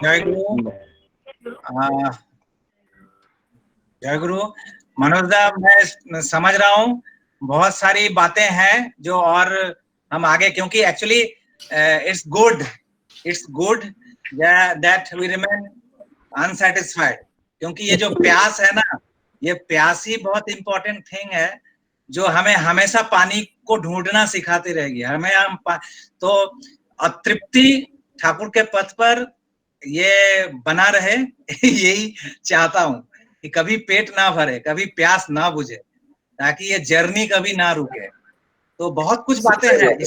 जय गुरु। जय गुरु। मनोज दा, मैं समझ रहा हूँ बहुत सारी बातें हैं जो और हम आगे, क्योंकि actually it's good that we remain unsatisfied, क्योंकि ये जो प्यास है ना, ये प्यास ही बहुत इंपॉर्टेंट थिंग है जो हमें हमेशा पानी को ढूंढना सिखाती रहेगी। तो अतृप्ति ठाकुर के पथ पर ये बना रहे यही चाहता हूँ कि कभी पेट ना भरे, कभी प्यास ना बुझे, ताकि ये जर्नी कभी ना रुके। तो बहुत कुछ बातें हैं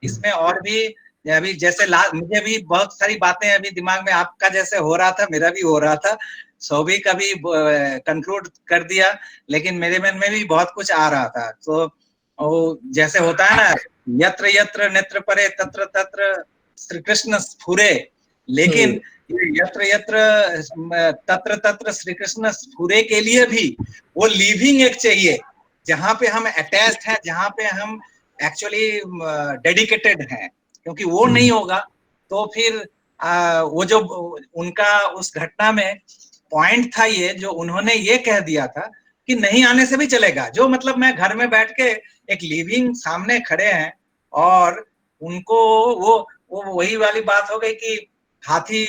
इसमें और भी। अभी जैसे मुझे भी बहुत सारी बातें अभी दिमाग में आपका जैसे हो रहा था, मेरा भी हो रहा था। सभी का भी कंक्लूड कर दिया, लेकिन मेरे मन में भी बहुत कुछ आ रहा था। तो जैसे होता है ना, यत्र यत्र नेत्र परे तत्र तत्र श्री कृष्ण स्फुरे, लेकिन यत्र यत्र तत्र तत्र श्री कृष्ण स्फुरे के लिए भी वो लिविंग एक चाहिए, जहाँ पे हम अटैच्ड हैं, जहाँ पे हम एक्चुअली डेडिकेटेड हैं। क्योंकि वो नहीं होगा तो फिर वो जो उनका उस घटना में पॉइंट था, ये जो उन्होंने ये कह दिया था कि नहीं आने से भी चलेगा। जो मतलब मैं घर में बैठ के एक लिविंग सामने खड़े हैं और उनको वो वही वाली बात हो गई कि हाथी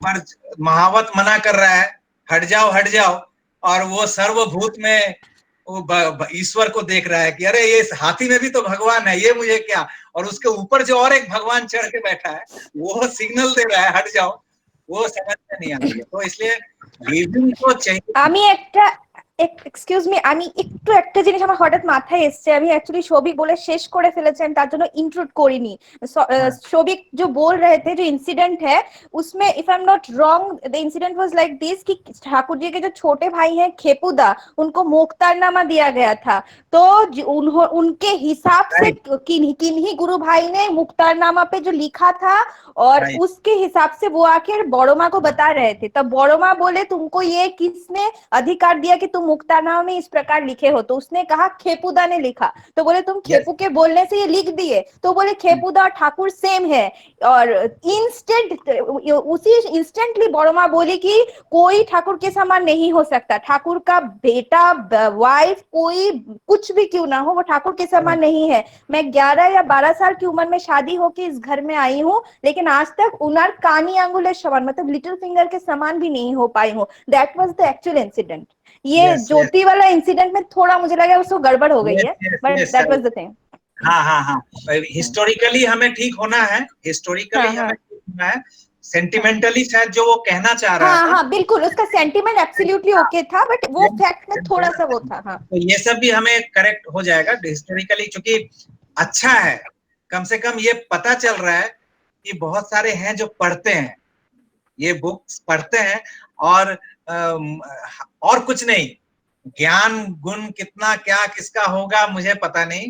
पर महावत मना कर रहा है, हट जाओ, और वो सर्वभूत में वो ईश्वर को देख रहा है कि अरे ये हाथी में भी तो भगवान है, ये मुझे क्या। और उसके ऊपर जो और एक भगवान चढ़ के बैठा है वो सिग्नल दे रहा है हट जाओ, वो समझ में नहीं आ रही है। तो इसलिए लिविंग को चाहिए। এক্সকিউজ মি, আমি একটা জিনিস আমার হঠাৎ মাথায় এসছে, আমি एक्चुअली शोभिक बोले शेष করে ফেলেছেন, তার জন্য इंक्लूड করিনি। शोभिक जो बोल रहे थे, जो इंसिडेंट है उसमें if I am not wrong, the incident was like this कि ठाकुर जी के जो छोटे भाई हैं खेपुदा, उनको मुख्तारनामा दिया गया था। तो उनके हिसाब से किन्हीं गुरु भाई ने मुख्तारनामा पे जो लिखा था और उसके हिसाब से वो आके बड़ो माँ को बता रहे थे। तब बड़ो माँ बोले तुमको ये किसने अधिकार दिया कि तुम मुक्तारनामा में इस प्रकार लिखे हो? तो उसने कहा खेपुदा ने लिखा। तो बोले तुम खेपू के बोलने से ये लिख दिए? तो बोले खेपुदा और ठाकुर सेम है। और उसी इंस्टेंटली बड़ो माँ बोली कि कोई ठाकुर के समान नहीं हो सकता, ठाकुर का बेटा वाइफ कोई कुछ भी क्यों ना हो, वो ठाकुर के समान नहीं है। मैं 11 या 12 साल की उम्र में शादी होके इस घर में आई हूँ, लेकिन आज तक उनार कानी आंगुलेर समान, मतलब लिटिल फिंगर के समान भी नहीं हो पाई हूँ। That was the actual incident. ये ज्योति वाला इंसिडेंट में थोड़ा मुझे लगा उसको गड़बड़ हो गई है, but that was the thing. हाँ हाँ हाँ, हिस्टोरिकली हमें ठीक होना है, हिस्टोरिकली हमें ठीक होना है, सेंटिमेंटली शायद जो वो कहना चाह रहा था। हाँ बिल्कुल, उसका सेंटीमेंट एब्सोल्युटली ओके था, बट वो फैक्ट में थोड़ा सा वो था। हाँ, तो ये सब भी हमें करेक्ट हो जाएगा हिस्टोरिकली, क्योंकि अच्छा है, कम से कम ये पता चल रहा है कि बहुत सारे हैं जो पढ़ते हैं, ये बुक्स पढ़ते हैं, और कुछ नहीं, ज्ञान गुण कितना क्या किसका होगा मुझे पता नहीं,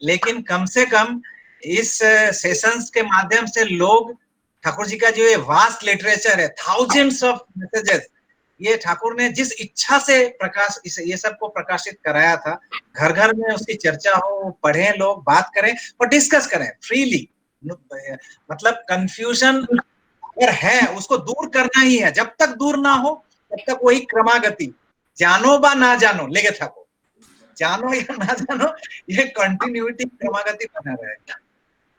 लेकिन कम से कम इस सेशंस के माध्यम से लोग ठाकुर जी का जो ये वास्ट लिटरेचर है, थाउजेंड्स ऑफ मैसेजेस, ये ठाकुर ने जिस इच्छा से ये सब को प्रकाशित कराया था, घर घर में उसकी चर्चा हो, पढ़ें लोग, बात करें और डिस्कस करें फ्रीली। मतलब कंफ्यूजन अगर है उसको दूर करना ही है, जब तक दूर ना हो तब तक वही क्रमागति, जानो बा ना जानो, लेके ठाकुर जानो या ना जानो, ये कंटिन्यूटी क्रमागति बना रहेगा।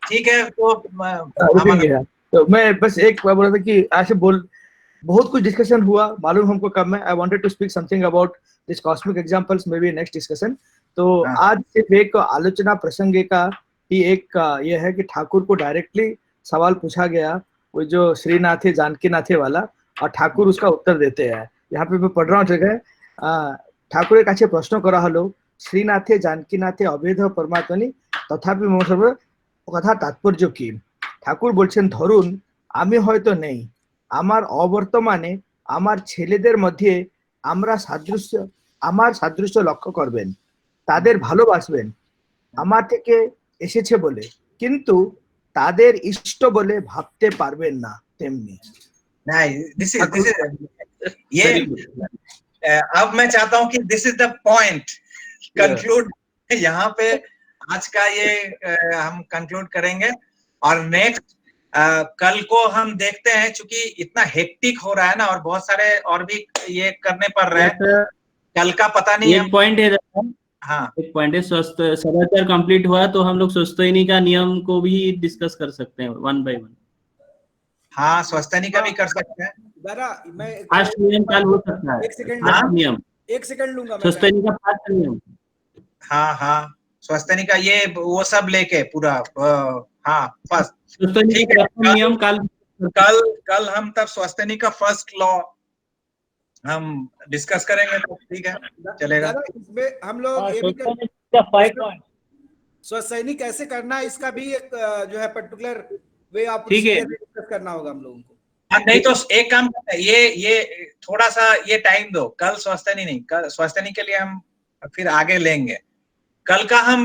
ठीक है, तो मैं बस एक बात बोल रहा था कि ऐसे बहुत कुछ डिस्कशन हुआ, मालूम हमको कब में। I wanted to speak something about this cosmic examples, maybe next discussion. तो आज सिर्फ एक आलोचना प्रसंग का ही एक ये है कि ठाकुर को डायरेक्टली सवाल पूछा गया, वो जो श्रीनाथे जानकी नाथे वाला, और ठाकुर उसका उत्तर देते हैं। यहाँ पे मैं पढ़ रहा हूँ जगह, ठाकुरेर काছে প্রশ্ন করা হলো, শ্রীনাথে জানকীনাথে অভেদ পরমাত্মনি তথাপি মহাসর্ব কথা তাৎপর্য কি? ঠাকুর বলছেন, ধরুন আমি হয়তো নেই, আমার অবর্তমানে আমার ছেলেদের মধ্যে আমার সাদৃশ্য লক্ষ্য করবেন, তাদের ভালোবাসবেন আমার থেকে এসেছে বলে, কিন্তু তাদের ইষ্ট বলে ভাবতে পারবেন না তেমনি। अब मैं चाहता हूं कि this is the point, conclude यहाँ पे आज का ये हम कंक्लूड करेंगे, और नेक्स्ट कल को हम देखते हैं, चूंकि इतना हेक्टिक हो रहा है ना, और बहुत सारे और भी ये करने पड़ रहे हैं, कल का पता नहीं। एक पॉइंट है, हाँ एक पॉइंट है, स्वस्थ सदाचार कंप्लीट हुआ तो हम लोग स्वस्थायनी का नियम को भी डिस्कस कर सकते हैं 1 by 1। हाँ, स्वस्थायनी का भी कर सकते हैं। मैं फास्ट नियम चालू हो सकता है, एक सेकंड लूंगा स्वस्थायनी का फास्ट नियम। हाँ स्वस्थायनी का ये वो सब लेके पूरा, हाँ फर्स्ट नियम कल हम तब स्वस्थायनी का फर्स्ट लॉ हम डिस्कस करेंगे, तो ठीक है चलेगा। इसमें हम लोग ये भी स्वस्थायनी कैसे करना है, इसका भी एक जो है पर्टिकुलर वे आप डिस्कस करना होगा हम लोगों को। नहीं तो एक काम करते हैं, ये थोड़ा सा ये टाइम दो, कल स्वस्थायनी नहीं, कल स्वस्थायनी के लिए हम फिर आगे लेंगे, कल का हम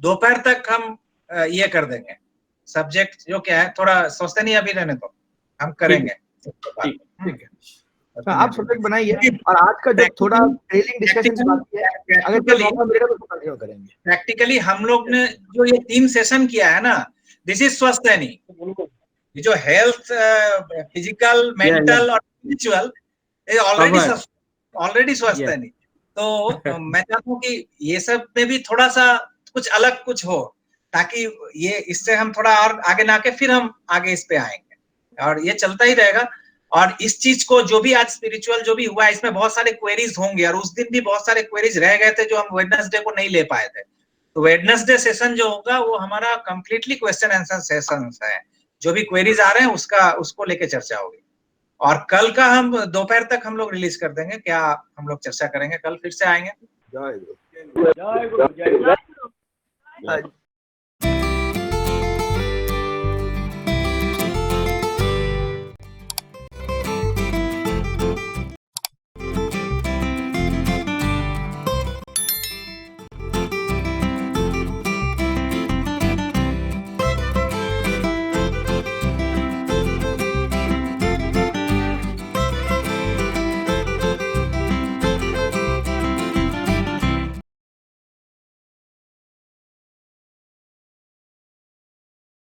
दोपहर तक हम ये कर देंगे सब्जेक्ट जो क्या है, थोड़ा स्वस्थायनी अभी रहने तो हम करेंगे। ठीक है, आप सब्जेक्ट बनाइए, और आज का जो थोड़ा ट्रेलिंग डिस्कशन बाकी है, अगर कोई मौका मिलेगा तो कंटिन्यू करेंगे। प्रैक्टिकली हम लोग ने जो ये 3 सेशन किया है ना, दिस इज स्वस्थायनी, जो हेल्थ, फिजिकल, मेंटल और स्पिरिचुअल, ऑलरेडी स्वस्थायनी। तो मैं चाहता हूँ कि ये सब में भी थोड़ा सा कुछ अलग कुछ हो, ताकि ये इससे हम थोड़ा और आगे ना के फिर हम आगे इस पे आएंगे, और ये चलता ही रहेगा। और इस चीज को जो भी आज स्पिरिचुअल जो भी हुआ है, इसमें बहुत सारे क्वेरीज होंगे, और उस दिन भी बहुत सारे क्वेरीज रह गए थे जो हम वेडनेसडे को नहीं ले पाए थे। तो वेडनेसडे सेशन जो होगा वो हमारा कंप्लीटली क्वेश्चन आंसर सेशन है, जो भी क्वेरीज आ रहे हैं उसको लेके चर्चा होगी। और कल का हम दोपहर तक हम लोग रिलीज कर देंगे, क्या हम लोग चर्चा करेंगे, कल फिर से आएंगे। जय गुरु। जय गुरु, जय गुरु। हाँ जी।